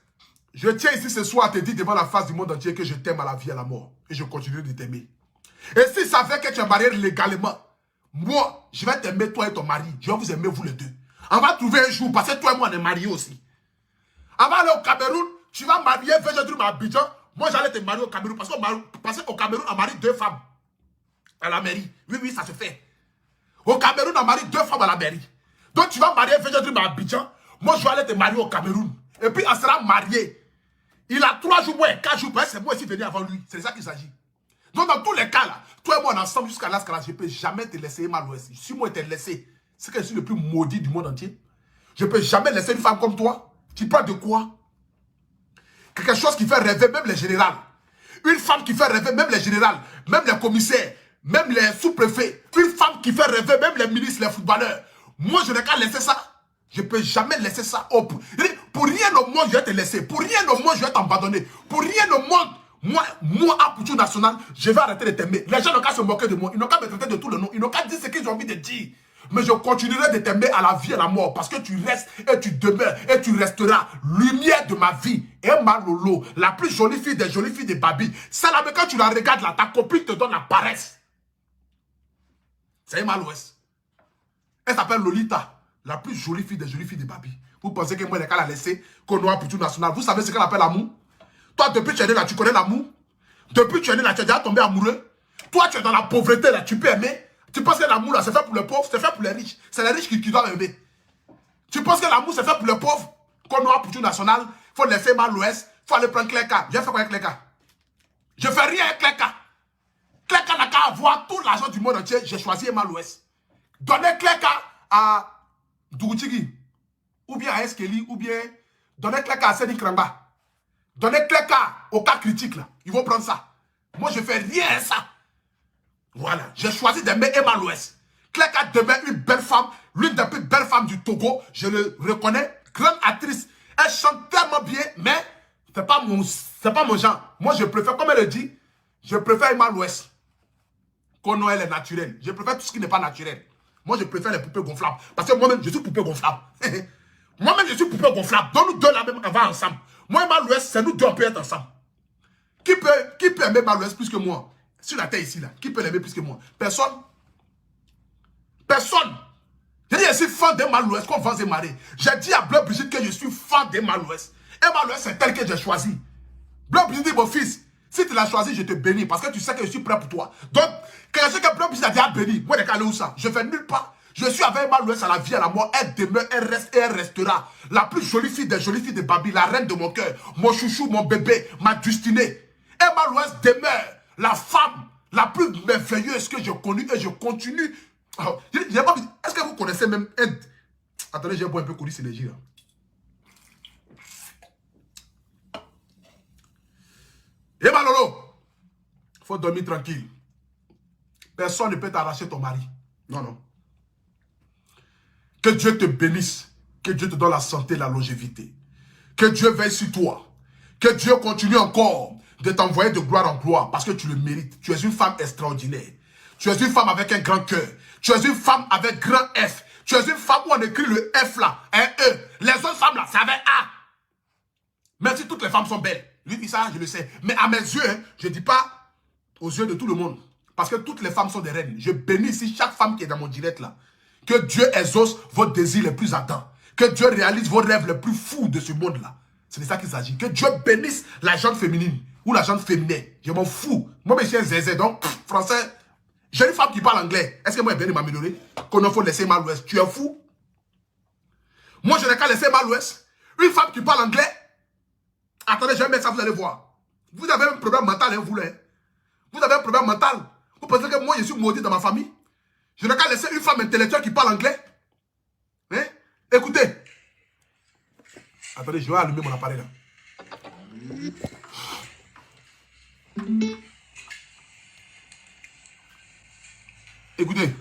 je tiens ici ce soir à te dire devant la face du monde entier que je t'aime à la vie et à la mort. Et je continue de t'aimer. Et si ça fait que tu es marié légalement, moi, je vais t'aimer toi et ton mari. Je vais vous aimer vous les deux. On va trouver un jour, parce que toi et moi, on est mariés aussi. On va aller au Cameroun, tu vas marier Végédrum à Abidjan. Moi, j'allais te marier au Cameroun. Parce qu'au Cameroun, on marie 2 femmes à la mairie. Oui, oui, ça se fait. Au Cameroun, on marie 2 femmes à la mairie. Donc, tu vas marier Végédrum à Abidjan. Moi, je vais aller te marier au Cameroun. Et puis, on sera mariés. Il a 3 jours, moi, 4 jours. C'est moi aussi venu avant lui. C'est de ça qu'il s'agit. Donc, dans tous les cas, là, toi et moi, on est ensemble jusqu'à là, je ne peux jamais te laisser mal l'ouest. Si moi, je t'ai laissé, c'est que je suis le plus maudit du monde entier. Je ne peux jamais laisser une femme comme toi. Tu parles de quoi? Quelque chose qui fait rêver même les généraux. Une femme qui fait rêver même les généraux, même les commissaires, même les sous-préfets. Une femme qui fait rêver même les ministres, les footballeurs. Moi, je n'ai qu'à laisser ça. Je ne peux jamais laisser ça. Pour rien au monde, je vais te laisser. Pour rien au monde, je vais t'abandonner. Pour rien au monde, moi, à Poutou National, je vais arrêter de t'aimer. Les gens n'ont qu'à se moquer de moi. Ils n'ont qu'à me traiter de tout le nom. Ils n'ont qu'à dire ce qu'ils ont envie de dire. Mais je continuerai de t'aimer à la vie et à la mort. Parce que tu restes et tu demeures et tu resteras lumière de ma vie. Emma Lolo, la plus jolie fille des Babi. Ça là, mais quand tu la regardes là, ta copine te donne la paresse. C'est Emma l'Ouest. Elle s'appelle Lolita, la plus jolie fille des Babi. Vous pensez que moi, les cas la laisser qu'on a pour tout national. Vous savez ce qu'elle appelle l'amour? Toi, depuis que tu es né là, tu connais l'amour? Depuis que tu es né là, tu es déjà tombé amoureux? Toi, tu es dans la pauvreté là, tu peux aimer? Tu penses que l'amour là, c'est fait pour les pauvres? C'est fait pour les riches. C'est les riches qui doivent aimer. Tu penses que l'amour, c'est fait pour les pauvres? Qu'on a pour tout national, il faut laisser mal l'Ouest, il faut aller prendre Cléka. J'ai fait quoi avec Cléka? Je fais rien avec Cléka. Cléka n'a qu'à avoir tout l'argent du monde entier. J'ai choisi Emma l'Ouest. Donnez Cléka à Dougoutigui, ou bien à Eskeli, ou bien donnez Cléka à Séni Kramba. Donnez Cléka au cas critique là. Ils vont prendre ça. Moi, je fais rien à ça. Voilà. J'ai choisi d'aimer Emma l'Ouest. Cléka demeure une belle femme, l'une des plus belles femmes du Togo. Je le reconnais. Grande actrice. Elle chante tellement bien, mais c'est pas mon genre. Moi, je préfère, comme elle le dit, je préfère Emma l'Ouest. Qu'on elle est naturelle. Je préfère tout ce qui n'est pas naturel. Moi, je préfère les poupées gonflables. Parce que moi-même, je suis poupée gonflable. Moi-même, je suis poupée gonflable. Donc, nous deux, là, même, on va ensemble. Moi et Emma l'Ouest, c'est nous deux, on peut être ensemble. Qui peut aimer Emma l'Ouest plus que moi? Sur la terre ici, là. Qui peut l'aimer plus que moi? Personne. Personne. J'ai dit, je suis fan d'Emma l'Ouest, qu'on va se marier. J'ai dit à Bleu Brigitte que je suis fan d'Emma l'Ouest. Emma l'Ouest, c'est tel que j'ai choisi. Bleu Brigitte dit, mon fils, si tu l'as choisi, je te bénis. Parce que tu sais que je suis prêt pour toi. Donc, quand je sais que Bleu Brigitte a dit à béni, moi, je vais aller où ça? Je fais nulle part. Je suis avec Emma l'Ouest à la vie, à la mort. Elle demeure, elle reste et elle restera. La plus jolie fille des Babi, la reine de mon cœur. Mon chouchou, mon bébé, ma destinée. Emma l'Ouest demeure la femme la plus merveilleuse que j'ai connue et je continue. Oh, est-ce que vous connaissez même Ed? Attendez, j'ai boire un peu Colis Énergie là. Emma Lolo, il faut dormir tranquille. Personne ne peut t'arracher ton mari. Non, non. Que Dieu te bénisse. Que Dieu te donne la santé, la longévité. Que Dieu veille sur toi. Que Dieu continue encore de t'envoyer de gloire en gloire parce que tu le mérites. Tu es une femme extraordinaire. Tu es une femme avec un grand cœur. Tu es une femme avec grand F. Tu es une femme où on écrit le F là, un E. Les autres femmes là, c'est avec A. Même si toutes les femmes sont belles. Lui dit ça, je le sais. Mais à mes yeux, hein, je ne dis pas aux yeux de tout le monde. Parce que toutes les femmes sont des reines. Je bénis ici chaque femme qui est dans mon direct là. Que Dieu exauce vos désirs les plus ardents. Que Dieu réalise vos rêves les plus fous de ce monde là. C'est de ça qu'il s'agit. Que Dieu bénisse la gente féminine. Ou la gente féminine. Je m'en fous. Moi, je suis un zézé. Donc, français. J'ai une femme qui parle anglais. Est-ce que moi, je vais m'améliorer? Qu'on ne faut laisser mal l'Ouest. Tu es fou? Moi, je n'ai qu'à laisser mal l'Ouest. Une femme qui parle anglais. Attendez, je vais mettre ça, vous allez voir. Vous avez un problème mental, hein, vous là. Vous avez un problème mental. Vous pensez que moi, je suis maudit dans ma famille? Je n'ai qu'à laisser une femme intellectuelle qui parle anglais. Hein? Écoutez. Attendez, je vais allumer mon appareil là. Écoutez.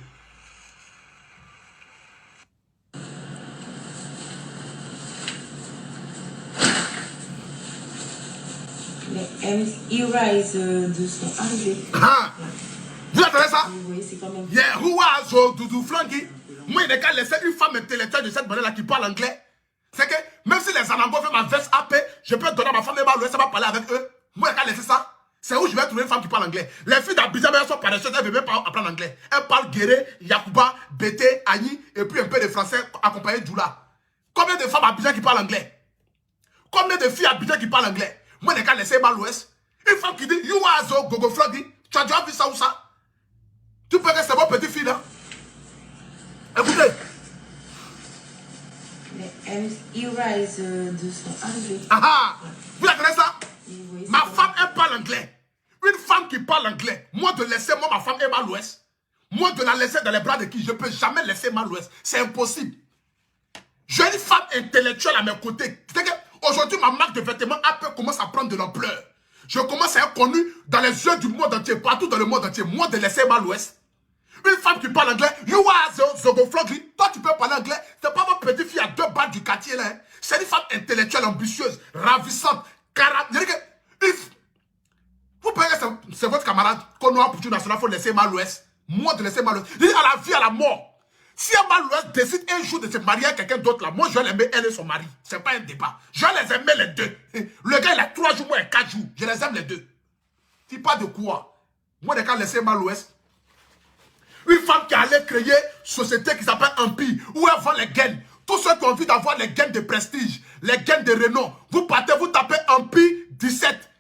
Mais Ira de son arrivée.
Ah! Vous entendez ça?
Oui, c'est quand même.
Yeah, who was Doudou Flanky? Moi, il n'est qu'à laisser une femme intellectuelle de cette manière-là qui parle anglais. C'est que même si les Anangos font ma veste AP, je peux donner à ma femme Emma l'Ouest, ça va parler avec eux. Moi, il n'est qu'à laisser ça. C'est où je vais trouver une femme qui parle anglais. Les filles d'Abidjan, elles sont paresseuses, elles ne veulent même pas apprendre anglais. Elles parlent Guéré, Yakuba, Bété, Agni, et puis un peu de français accompagné d'Oula. Combien de femmes Abidjan qui parlent anglais? Combien de filles Abidjan qui parlent anglais? Moi, il n'est qu'à laisser Emma l'Ouest. Une femme qui dit, you are zo, Gogo Floggy. Tu as déjà vu ça ou ça? Tu peux rester bon petit fille là. Écoutez.
Mais Ira de son arrivée.
Ah, vous entendez ça?
Oui,
ma femme, elle parle anglais. Une femme qui parle anglais. Moi, de laisser ma femme Emma l'Ouest. Moi, de la laisser dans les bras de qui? Je ne peux jamais laisser Emma l'Ouest. C'est impossible. J'ai une femme intellectuelle à mes côtés. Aujourd'hui, ma marque de vêtements Apple commence à prendre de l'ampleur. Je commence à être connu dans les yeux du monde entier, partout dans le monde entier. Moi, de laisser Emma l'Ouest. Une femme qui parle anglais, you are Zogoflogri. Toi, tu peux parler anglais. C'est pas votre petite fille à 2 balles du quartier, là. Hein. C'est une femme intellectuelle, ambitieuse, ravissante, vous pensez que c'est votre camarade qu'on a pour tout national, il faut laisser mal l'Ouest. Moi, de laisser mal l'Ouest. Je dis à la vie, à la mort. Si un mal l'Ouest décide un jour de se marier avec quelqu'un d'autre, là, moi, je vais l'aimer, elle et son mari. C'est pas un débat. Je vais les aimer les deux. Le gars, il a 3 jours, moi, et 4 jours. Je les aime les deux. Tu parles de quoi? Moi, les gars, laisser mal l'Ouest. Une femme qui allait créer une société qui s'appelle Empire, où elle vend les gains. Tous ceux qui ont envie d'avoir les gains de prestige, les gains de renom, vous partez, vous tapez Empire 17.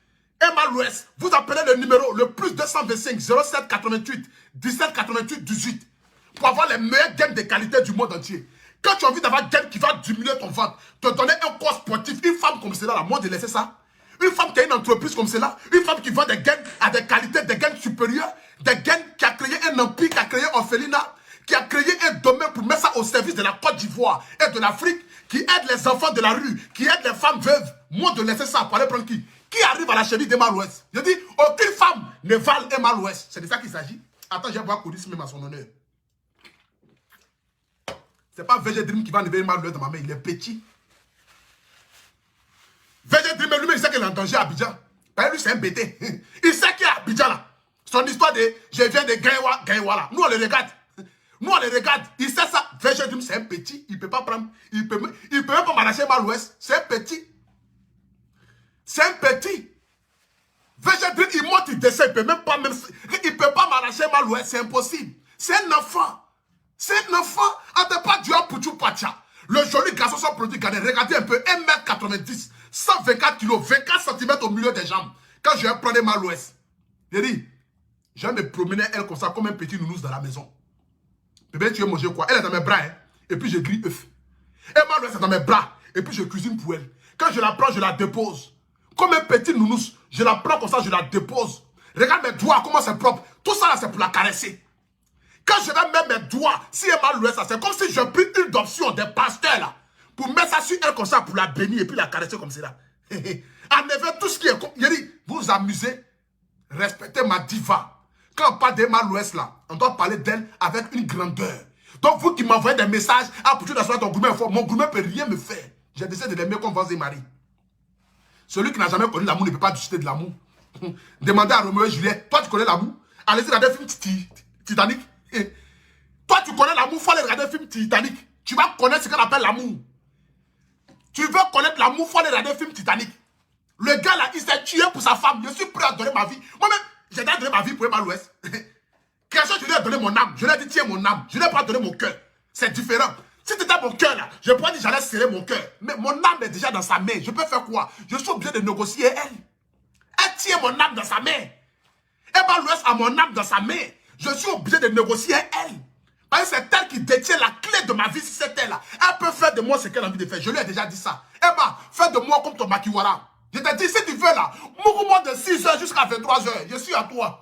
Emma l'Ouest, vous appelez le numéro le plus 225 07 88 17 88 18 pour avoir les meilleurs gains de qualité du monde entier. Quand tu as envie d'avoir un gain qui va diminuer ton ventre, te donner un corps sportif, une femme comme cela, la mode de laisser ça. Une femme qui a une entreprise comme cela, une femme qui vend des gains à des qualités, des gains supérieurs, des gains qui a créé un empire, qui a créé Orphelinat, qui a créé un domaine pour mettre ça au service de la Côte d'Ivoire et de l'Afrique, qui aide les enfants de la rue, qui aide les femmes veuves. Moi de laisser ça pour aller prendre qui? Qui arrive à la cheville d'Emma l'Ouest? Je dis, aucune femme ne vale Emma l'Ouest. C'est de ça qu'il s'agit. Attends, j'ai voir Codis même à son honneur. C'est pas VG Dream qui va enlever Emma l'Ouest dans ma main, il est petit. VG Dream lui-même, il sait qu'il est en danger à Abidjan. Ben, lui, c'est un bêté. Il sait qu'il est à Abidjan là. Son histoire de je viens de Gaïwa là. Nous, on le regarde. Nous, on le regarde. Il sait ça. VG Dream, c'est un petit. Il ne peut pas prendre. Il peut même pas m'arracher Emma l'Ouest. C'est un petit. C'est un petit. VG Dream, il monte, il descend. Il ne peut pas m'arracher Emma l'Ouest. C'est impossible. C'est un enfant. C'est un enfant. On ne pas Dieu pour tout patia. Le joli garçon, son produit gagné. Regardez un peu. 1m90. 124 kg. 24 cm au milieu des jambes. Quand je vais prendre Emma l'Ouest. J'ai dit, je vais me promener elle comme ça, comme un petit nounours dans la maison. Bébé, tu veux manger quoi? Elle est dans mes bras, hein? Et puis je grille œuf. Emma l'Ouest est dans mes bras. Et puis je cuisine pour elle. Quand je la prends, je la dépose. Comme un petit nounours. Je la prends comme ça, je la dépose. Regarde mes doigts, comment c'est propre. Tout ça là, c'est pour la caresser. Quand je vais mettre mes doigts, si Emma l'Ouest, c'est comme si je pris une d'option des pasteurs là. Pour mettre ça sur elle comme ça, pour la bénir et puis la caresser comme ça. En effet, tout ce qui est... Il dit, vous vous amusez, respectez ma diva. Quand on parle d'Emma l'Ouest là, on doit parler d'elle avec une grandeur. Donc vous qui m'envoyez des messages, ah, pour tu d'asseoir ton gourmet fort, mon gourmet ne peut rien me faire. J'ai décidé de l'aimer comme Vaz et Marie. Celui qui n'a jamais connu l'amour ne peut pas discuter de l'amour. Demandez à Roméo et Juliette, toi tu connais l'amour? Allez-y regarder le film Titanic. Toi tu connais l'amour, il faut aller regarder le film Titanic. Tu vas connaître ce qu'on appelle l'amour. Tu veux connaître l'amour, il faut aller regarder le film Titanic. Le gars là, il s'est tué pour sa femme. Je suis prêt à donner ma vie. Moi-même, j'ai donné ma vie pour Emma l'Ouest. Quelque je lui ai donné mon âme. Je lui ai dit, tiens mon âme. Je ne lui ai pas donné mon cœur. C'est différent. Si tu étais mon cœur là, je pourrais dire j'allais serrer mon cœur. Mais mon âme est déjà dans sa main. Je peux faire quoi? Je suis obligé de négocier elle. Elle tient mon âme dans sa main. Emma l'Ouest a mon âme dans sa main. Je suis obligé de négocier elle. Parce que c'est elle qui détient la clé de ma vie. Si c'est elle là, elle peut faire de moi ce qu'elle a envie de faire. Je lui ai déjà dit ça. Emma, fais de moi comme ton makiwara. Je t'ai dit, si tu veux là, mouvement de 6h jusqu'à 23h, je suis à toi.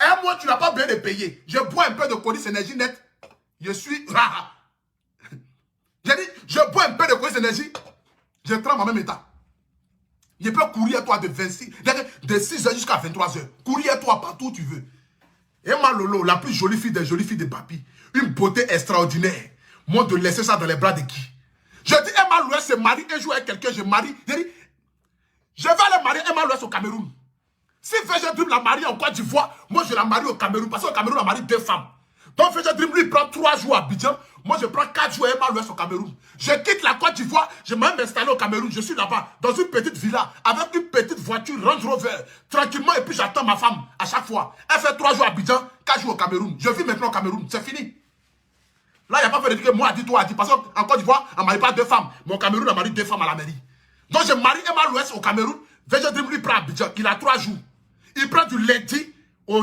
Un mois, tu n'as pas besoin de payer. Je bois un peu de Codis énergie net. Je suis... J'ai dit, je bois un peu de Codis énergie. Je tremble en même état. Je peux courir à toi de 6h jusqu'à 23h. Courir à toi partout où tu veux. Emma Lolo, la plus jolie fille des papis. Une beauté extraordinaire. Moi, de laisser ça dans les bras de qui? Je dis, Emma Lolo se marie un jour avec quelqu'un, je marie. Je dis, je vais aller marier Emma l'Ouest au Cameroun. Si VG Dream la marie en Côte d'Ivoire, moi je la marie au Cameroun. Parce qu'au Cameroun, on marie 2 femmes. Donc VG Dream lui prend 3 jours à Abidjan. Moi je prends 4 jours à Emma l'Ouest au Cameroun. Je quitte la Côte d'Ivoire, je vais m'installer au Cameroun. Je suis là-bas, dans une petite villa, avec une petite voiture Range Rover. Tranquillement, et puis j'attends ma femme à chaque fois. Elle fait 3 jours à Abidjan, 4 jours au Cameroun. Je vis maintenant au Cameroun, c'est fini. Là, il n'y a pas fait de dire que moi, dis-toi, dis. Parce qu'en Côte d'Ivoire, on ne marie pas 2 femmes. Mais au Cameroun, on marie 2 femmes à la mairie. Donc je marie Emma l'Ouest au Cameroun. VG Dream lui prend Abidjan, il a 3 jours. Il prend du lundi au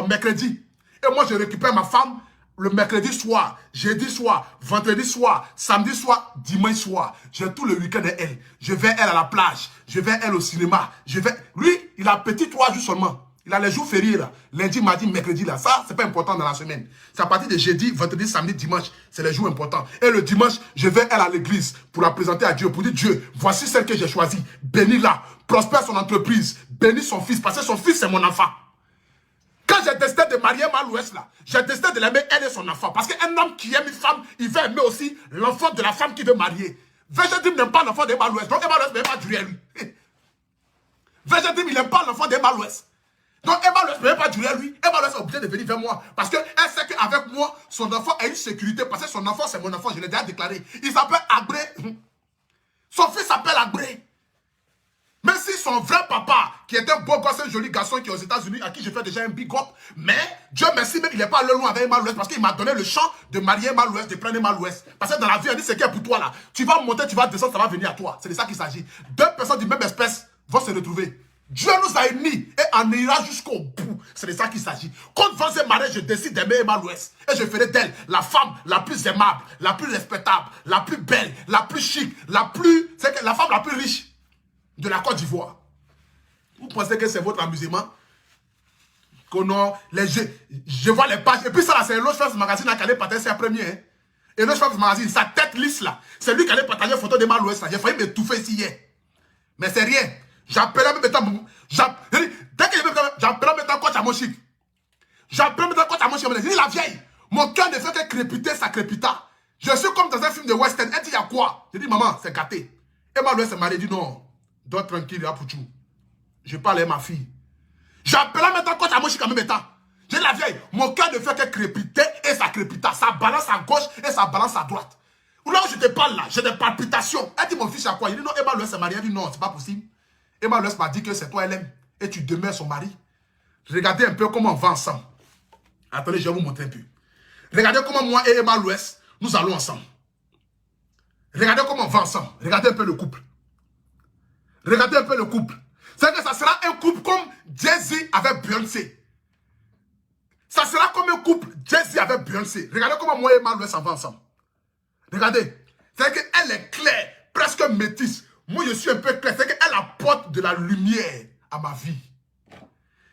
mercredi. Et moi, je récupère ma femme le mercredi soir, jeudi soir, vendredi soir, samedi soir, dimanche soir. J'ai tout le week-end d'elle. Je vais elle à la plage. Je vais elle au cinéma. Lui, il a petit 3 jours seulement. Il a les jours fériés là. Lundi, mardi, mercredi là. Ça, c'est pas important dans la semaine. C'est à partir de jeudi, vendredi, samedi, dimanche. C'est les jours importants. Et le dimanche, je vais elle à l'église pour la présenter à Dieu. Pour dire, Dieu, voici celle que j'ai choisie. Bénis-la. Prospère son entreprise. Bénis son fils. Parce que son fils, c'est mon enfant. Quand Quand j'ai décidé de marier Malouès là, j'ai décidé de l'aimer elle et son enfant. Parce qu'un homme qui aime une femme, il va aimer aussi l'enfant de la femme qu'il veut marier. Vegedim n'aime pas l'enfant d'Emalouès. Donc Emalouès ne peut pas durer à lui. Vegedim, il n'aime pas l'enfant d'Emalouès. Donc Emalouès ne peut pas durer à lui. Emalouès est obligé de venir vers moi. Parce qu'elle sait qu'avec moi, son enfant a une sécurité. Parce que son enfant, c'est mon enfant. Je l'ai déjà déclaré. Il s'appelle Abré. Son fils s'appelle Abré. Même si son vrai papa, qui est un beau gosse, un joli garçon qui est aux États-Unis, à qui je fais déjà un big up, mais Dieu merci, même il n'est pas allé loin avec Emalouès parce qu'il m'a donné le champ de marier Emalouès, de prendre Emalouès. Parce que dans la vie, on dit ce qui est pour toi là. Tu vas monter, tu vas descendre, ça va venir à toi. C'est de ça qu'il s'agit. Deux personnes d'une même espèce vont se retrouver. Dieu nous a unis et en ira jusqu'au bout. C'est de ça qu'il s'agit. Quand devant ce mariage, je décide d'aimer Emalouès. Et je ferai d'elle la femme la plus aimable, la plus respectable, la plus belle, la plus chic, la femme la plus riche de la Côte d'Ivoire. Vous pensez que c'est votre amusement? Que non, je vois les pages. Et puis ça là, c'est l'autre Face Magazine qui allait partager ses premiers. Hein. Et l'autre Face Magazine, sa tête lisse là, c'est lui qui allait partager une photo de Malouès là. J'ai failli m'étouffer ici hier. Mais c'est rien. J'appelle même temps. Dès que j'appelle même temps coach à mon chic. J'appelle même temps coach à mon chic. Je dis la vieille, mon cœur ne fait que crépiter, ça crépita. Je suis comme dans un film de western. Elle dit, il y a quoi? Je dis, maman, c'est gâté. Et Malouès s'est marié, dit non. Dors tranquille, Apouchou. Je parle à ma fille. J'appelle maintenant coach à mon chic en même temps. J'ai la vieille. Mon cœur ne fait que crépiter et ça crépita. Ça balance à gauche et ça balance à droite. Là où je te parle là, j'ai des palpitations. Elle dit mon fils à quoi? Il dit non, Emalouès s'est marié. Elle dit non, c'est pas possible. Emalouès m'a dit que c'est toi elle aime. Et tu demeures son mari. Regardez un peu comment on va ensemble. Attendez, je vais vous montrer un peu. Regardez comment moi et Emalouès, nous allons ensemble. Regardez comment on va ensemble. Regardez un peu le couple. Regardez un peu le couple. C'est que ça sera un couple comme Jay-Z avec Beyoncé. Ça sera comme un couple Jay-Z avec Beyoncé. Regardez comment moi et Emalouès s'en va ensemble. Regardez. C'est qu'elle est claire, presque métisse. Moi je suis un peu clair. C'est qu'elle apporte de la lumière à ma vie.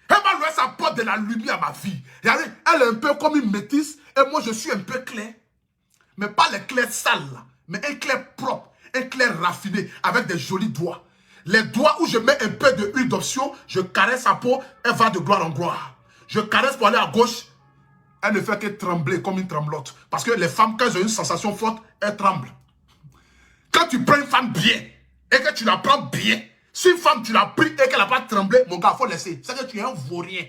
Emalouès apporte de la lumière à ma vie. Regardez, elle est un peu comme une métisse et moi je suis un peu clair. Mais pas les clairs sales là, mais un clair propre, un clair raffiné avec des jolis doigts. Les doigts où je mets un peu de huile d'option, je caresse sa peau, elle va de gloire en gloire. Je caresse pour aller à gauche, elle ne fait que trembler comme une tremblote. Parce que les femmes, quand elles ont une sensation forte, elles tremblent. Quand tu prends une femme bien, et que tu la prends bien, si une femme tu l'as pris et qu'elle n'a pas tremblé, mon gars, il faut laisser. C'est que tu es un vaurien.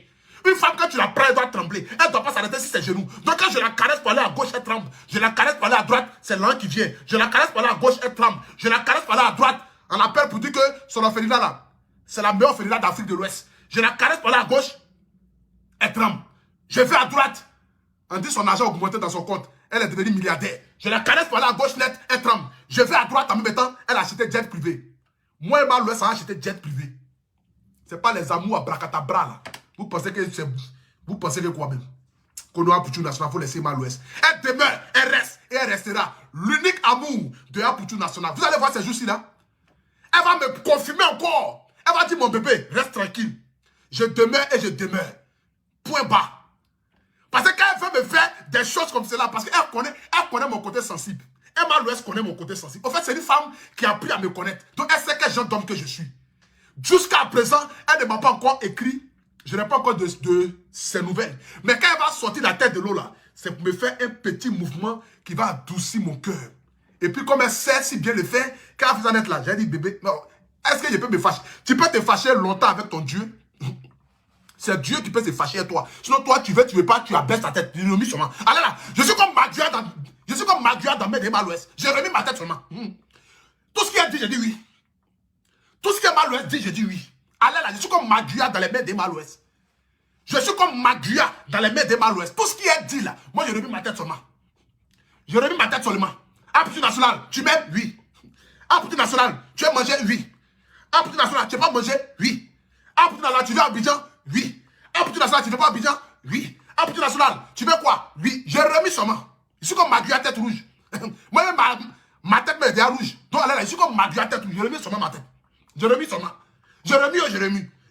Une femme, quand tu la prends, elle doit trembler. Elle ne doit pas s'arrêter sur ses genoux. Donc quand je la caresse pour aller à gauche, elle tremble. Je la caresse pour aller à droite, c'est l'un qui vient. Je la caresse pour aller à gauche, elle tremble. Je la caresse pour aller à droite. On appelle pour dire que son orphelinat là, c'est la meilleure orphelinat d'Afrique de l'Ouest. Je la caresse par là à gauche, elle tremble. Je vais à droite, on dit son argent augmenté dans son compte, elle est devenue milliardaire. Je la caresse par là à gauche net, elle tremble. Je vais à droite en même temps, elle a acheté jet privé. Moi et Malouès a acheté jet privé. Ce n'est pas les amours à bracadabra là. Vous pensez que c'est vous pensez que quoi même? Qu'on doit Apouchou National, il faut laisser Malouès. Elle demeure, elle reste et elle restera l'unique amour de Apouchou National. Vous allez voir ces jours-ci là. Elle va me confirmer encore. Elle va dire, mon bébé, reste tranquille. Je demeure et je demeure. Point bas. Parce qu'elle veut me faire des choses comme cela, parce qu'elle connaît mon côté sensible. Emalouès connaît mon côté sensible. En fait, c'est une femme qui a appris à me connaître. Donc, elle sait quel genre d'homme que je suis. Jusqu'à présent, elle ne m'a pas encore écrit. Je n'ai pas encore de ses nouvelles. Mais quand elle va sortir la tête de l'eau là, c'est pour me faire un petit mouvement qui va adoucir mon cœur. Et puis, comme elle sait si bien le faire, quand elle fait ça là, j'ai dit, bébé, est-ce que je peux me fâcher? Tu peux te fâcher longtemps avec ton Dieu. C'est Dieu qui peut se fâcher avec toi. Sinon, toi, tu veux pas, tu abaisses ta tête. Tu remis seulement. Allez là, je suis comme Maguia dans mes Malouès. J'ai remis ma tête seulement. Tout ce qu'il a dit, j'ai dit oui. Tout ce que Malouès dit, j'ai dit oui. Allez là, je suis comme Maguia dans les mains des Malouès. Je suis comme Maguia dans les mains des Malouès. Tout ce qu'il a dit là, moi, j'ai remis ma tête seulement. J'ai remis ma tête seulement. Apouchou National, tu m'aimes? Oui. Apouchou National, tu veux manger? Oui. Apouchou National, tu veux pas manger? Oui. Apouchou National, tu veux à Abidjan? Oui. Apouchou National, tu veux pas à Abidjan? Oui. Apouchou National, tu veux quoi? Oui. J'ai remis seulement. Je suis comme Maguia tête rouge. Moi, ma tête me déjà rouge. Donc, allez là, je suis comme Maguia tête rouge. J'ai remis seulement ma tête. J'ai remis seulement. J'ai remis.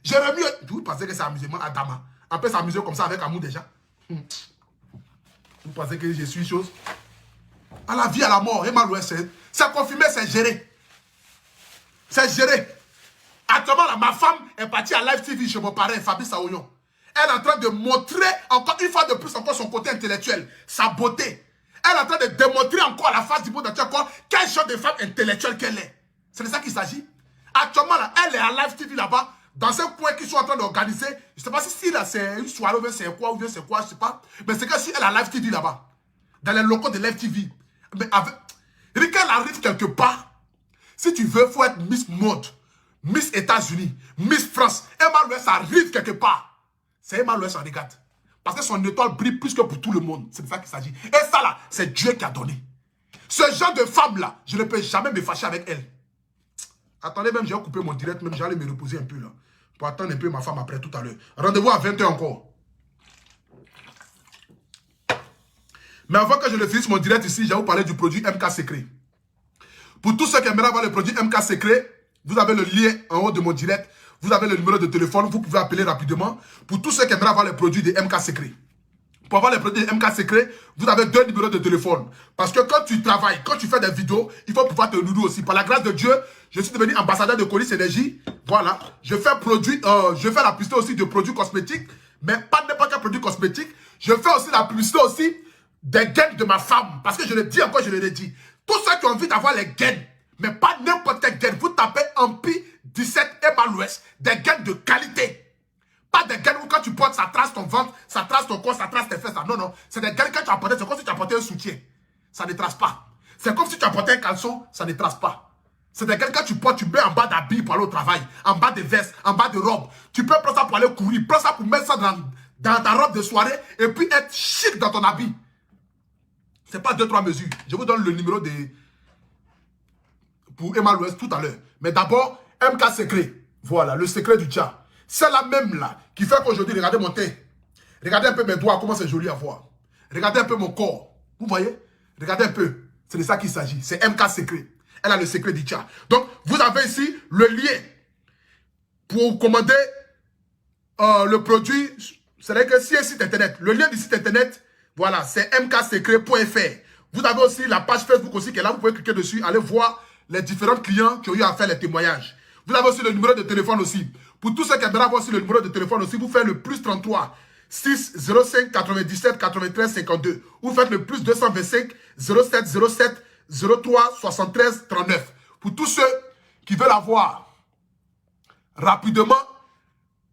J'ai remis. Vous pensez que c'est amusement à Dama? On peut s'amuser comme ça avec amour déjà. Vous pensez que je suis chose? À la vie, à la mort, Emalouès, c'est confirmé, c'est géré. C'est géré. Actuellement, là, ma femme est partie à Live TV chez mon parrain, Fabrice Aoyon. Elle est en train de montrer encore une fois de plus encore son côté intellectuel, sa beauté. Elle est en train de démontrer encore à la face du monde entier encore quel genre de femme intellectuelle qu'elle est. C'est de ça qu'il s'agit. Actuellement, là, elle est à Live TV là-bas, dans un coin qu'ils sont en train d'organiser. Je ne sais pas si là c'est une soirée ou bien c'est quoi, je ne sais pas. Mais c'est que si elle a Live TV là-bas, dans les locaux de Live TV, mais avec... Et quand elle arrive quelque part, si tu veux, il faut être Miss Mode, Miss États-Unis, Miss France. Emma Louès arrive quelque part. C'est Emma Louès en regarde. Parce que son étoile brille plus que pour tout le monde. C'est de ça qu'il s'agit. Et ça là, c'est Dieu qui a donné. Ce genre de femme là, je ne peux jamais me fâcher avec elle. Attendez, même j'ai coupé mon direct, même j'allais me reposer un peu là. Pour attendre un peu ma femme après tout à l'heure. Rendez-vous à 20h encore. Mais avant que je ne finisse mon direct ici, je vais vous parler du produit MK Secret. Pour tous ceux qui aimeraient avoir le produit MK Secret, vous avez le lien en haut de mon direct. Vous avez le numéro de téléphone, vous pouvez appeler rapidement. Pour tous ceux qui aimeraient avoir le produit de MK Secret. Pour avoir les produits de MK Secret, vous avez 2 numéros de téléphone. Parce que quand tu travailles, quand tu fais des vidéos, il faut pouvoir te nourrir aussi. Par la grâce de Dieu, je suis devenu ambassadeur de Colis Énergie. Voilà. Je fais la publicité aussi de produits cosmétiques. Mais pas n'importe quel produit cosmétique. Je fais aussi la publicité aussi des gaines de ma femme. Parce que je le dis encore, je le redis. Tous ceux qui ont envie d'avoir les gaines, mais pas n'importe quelle gaine, vous tapez Ampi 17 Emma Louès, des gaines de qualité. Pas des gaines où quand tu portes, ça trace ton ventre, ça trace ton corps, ça trace tes fesses. Non, non. C'est des gaines que tu as portées, c'est comme si tu as porté un soutien. Ça ne trace pas. C'est comme si tu as porté un caleçon, ça ne trace pas. C'est des gaines que tu portes, tu mets en bas d'habits pour aller au travail, en bas de vestes, en bas de robe. Tu peux prendre ça pour aller courir, prends ça pour mettre ça dans ta robe de soirée et puis être chic dans ton habit. Ce n'est pas 2-3 mesures. Je vous donne le numéro pour Emma Louès tout à l'heure. Mais d'abord, MK Secret. Voilà, le secret du tien. C'est la même là qui fait qu'aujourd'hui, regardez mon thé. Regardez un peu mes doigts, comment c'est joli à voir. Regardez un peu mon corps. Vous voyez? Regardez un peu. C'est de ça qu'il s'agit. C'est MK Secret. Elle a le secret du tien. Donc, vous avez ici le lien pour commander le produit. C'est-à-dire que si un site internet, le lien du site internet, voilà, c'est mksecret.fr. Vous avez aussi la page Facebook aussi qui est là. Vous pouvez cliquer dessus, aller voir les différents clients qui ont eu à faire les témoignages. Vous avez aussi le numéro de téléphone aussi. Pour tous ceux qui aimeraient avoir aussi le numéro de téléphone aussi, vous faites le plus 33 6 05 97 93 52. Vous faites le plus 225 07 07 03 73 39. Pour tous ceux qui veulent avoir rapidement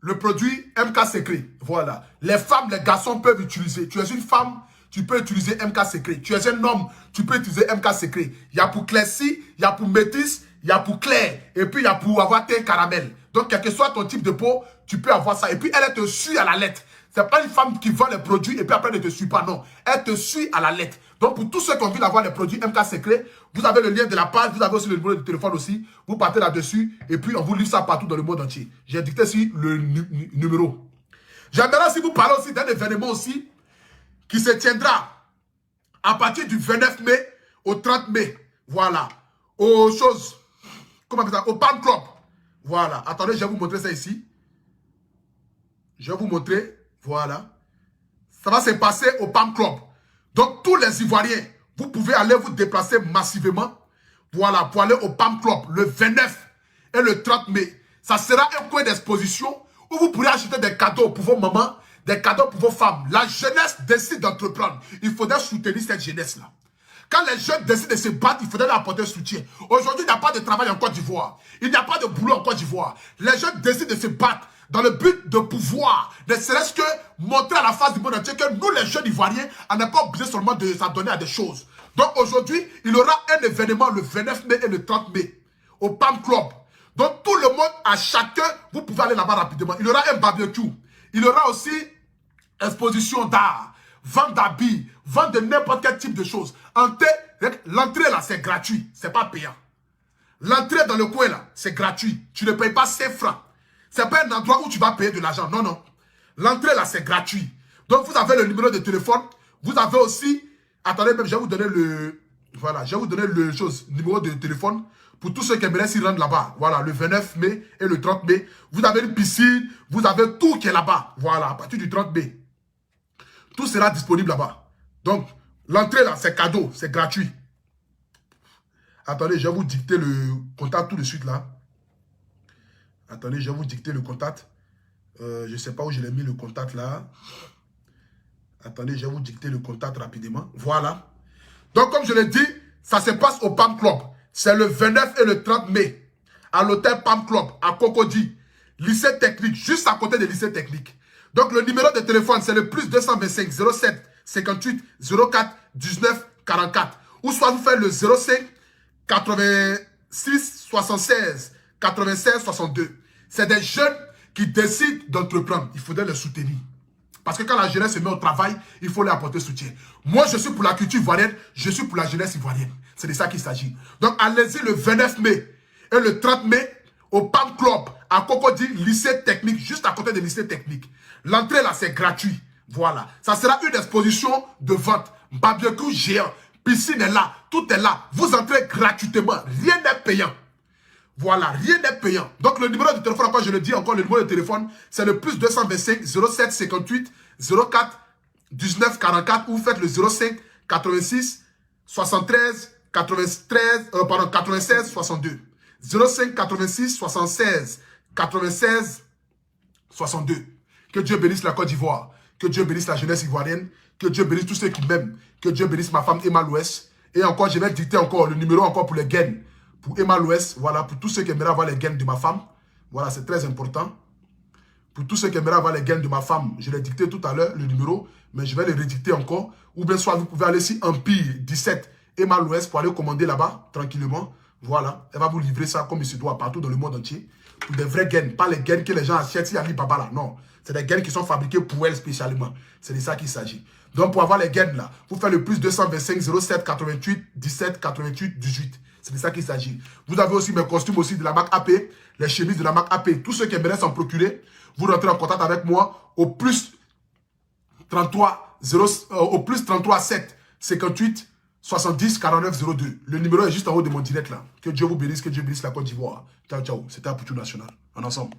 le produit MK Secret. Voilà. Les femmes, les garçons peuvent utiliser. Tu es une femme, tu peux utiliser MK Secret. Tu es un homme, tu peux utiliser MK Secret. Il y a pour Classy, il y a pour Métis, il y a pour Claire. Et puis il y a pour avoir tes caramel. Donc quel que soit ton type de peau, tu peux avoir ça. Et puis elle te suit à la lettre. Ce n'est pas une femme qui vend les produits et puis après elle ne te suit pas. Non. Elle te suit à la lettre. Donc pour tous ceux qui ont envie d'avoir les produits MK Secret, vous avez le lien de la page, vous avez aussi le numéro de téléphone aussi. Vous partez là-dessus et puis on vous livre ça partout dans le monde entier. J'ai dicté ici le numéro. J'aimerais aussi vous parler aussi d'un événement aussi qui se tiendra à partir du 29 mai au 30 mai. Voilà. Aux choses, comment on appelle ça? Au Palm Club. Voilà. Attendez, je vais vous montrer ça ici. Je vais vous montrer. Voilà. Ça va se passer au Palm Club. Donc, tous les Ivoiriens, vous pouvez aller vous déplacer massivement. Voilà, pour aller au Palm Club le 29 et le 30 mai. Ça sera un coin d'exposition où vous pourrez acheter des cadeaux pour vos mamans, des cadeaux pour vos femmes. La jeunesse décide d'entreprendre. Il faudrait soutenir cette jeunesse-là. Quand les jeunes décident de se battre, il faudrait leur apporter un soutien. Aujourd'hui, il n'y a pas de travail en Côte d'Ivoire. Il n'y a pas de boulot en Côte d'Ivoire. Les jeunes décident de se battre dans le but de pouvoir, ne serait-ce que montrer à la face du monde entier que nous, les jeunes Ivoiriens, on n'a pas besoin seulement de s'adonner à des choses. Donc aujourd'hui, il y aura un événement le 29 mai et le 30 mai au Palm Club. Donc tout le monde, à chacun, vous pouvez aller là-bas rapidement. Il y aura un barbecue. Il y aura aussi exposition d'art, vente d'habits, vente de n'importe quel type de choses. L'entrée là, c'est gratuit, c'est pas payant. L'entrée dans le coin là, c'est gratuit. Tu ne payes pas 5 francs. Ce n'est pas un endroit où tu vas payer de l'argent. Non, non. L'entrée là, c'est gratuit. Donc, vous avez le numéro de téléphone. Vous avez aussi... Attendez, même, je vais vous donner le... Voilà, je vais vous donner le numéro de téléphone pour tous ceux qui aimeraient s'y rendre là-bas. Voilà, le 29 mai et le 30 mai. Vous avez une piscine. Vous avez tout qui est là-bas. Voilà, à partir du 30 mai. Tout sera disponible là-bas. Donc, l'entrée là, c'est cadeau. C'est gratuit. Attendez, je vais vous dicter le contact tout de suite là. Attendez, je vais vous dicter le contact. Je ne sais pas où je l'ai mis le contact là. Attendez, je vais vous dicter le contact rapidement. Voilà. Donc, comme je l'ai dit, ça se passe au PAM Club. C'est le 29 et le 30 mai. À l'hôtel PAM Club, à Cocody. Lycée technique, juste à côté de lycée technique. Donc, le numéro de téléphone, c'est le plus 225 07 58 04 19 44. Ou soit vous faites le 05 86 76 96 62. C'est des jeunes qui décident d'entreprendre. Il faudrait les soutenir. Parce que quand la jeunesse se met au travail, il faut leur apporter soutien. Moi, je suis pour la culture ivoirienne, je suis pour la jeunesse ivoirienne. C'est de ça qu'il s'agit. Donc, allez-y le 29 mai et le 30 mai au PAM Club, à Cocody, lycée technique, juste à côté de lycée technique. L'entrée là, c'est gratuit. Voilà. Ça sera une exposition de vente. Barbecue géant, piscine est là, tout est là. Vous entrez gratuitement, rien n'est payant. Voilà, rien n'est payant. Donc, le numéro de téléphone, encore je le dis encore, le numéro de téléphone, c'est le plus 225 07 58 04 19 44 ou vous faites le 05 86 73 96 62. 05 86 76 96 62. Que Dieu bénisse la Côte d'Ivoire. Que Dieu bénisse la jeunesse ivoirienne. Que Dieu bénisse tous ceux qui m'aiment. Que Dieu bénisse ma femme Emma Louès. Et encore, je vais dicter encore le numéro encore pour les gains. Pour Emma Louès, voilà, pour tous ceux qui aimeraient avoir les gains de ma femme. Voilà, c'est très important. Pour tous ceux qui aimeraient avoir les gains de ma femme, je l'ai dicté tout à l'heure, le numéro, mais je vais le redicter encore. Ou bien soit vous pouvez aller sur Empire 17 Emma Louès pour aller commander là-bas, tranquillement. Voilà, elle va vous livrer ça comme il se doit partout dans le monde entier. Pour des vrais gains, pas les gains que les gens achètent sur Alibaba là, non. C'est des gains qui sont fabriqués pour elle spécialement. C'est de ça qu'il s'agit. Donc pour avoir les gains là, vous faites le plus 225 07 88 17 88 18. C'est de ça qu'il s'agit. Vous avez aussi mes costumes aussi de la marque AP, les chemises de la marque AP. Tous ceux qui aimeraient s'en procurer, vous rentrez en contact avec moi au plus 33 7 58 70 49 02. Le numéro est juste en haut de mon direct là. Que Dieu vous bénisse, que Dieu bénisse la Côte d'Ivoire. Ciao, ciao. C'était Apoutou National. En ensemble.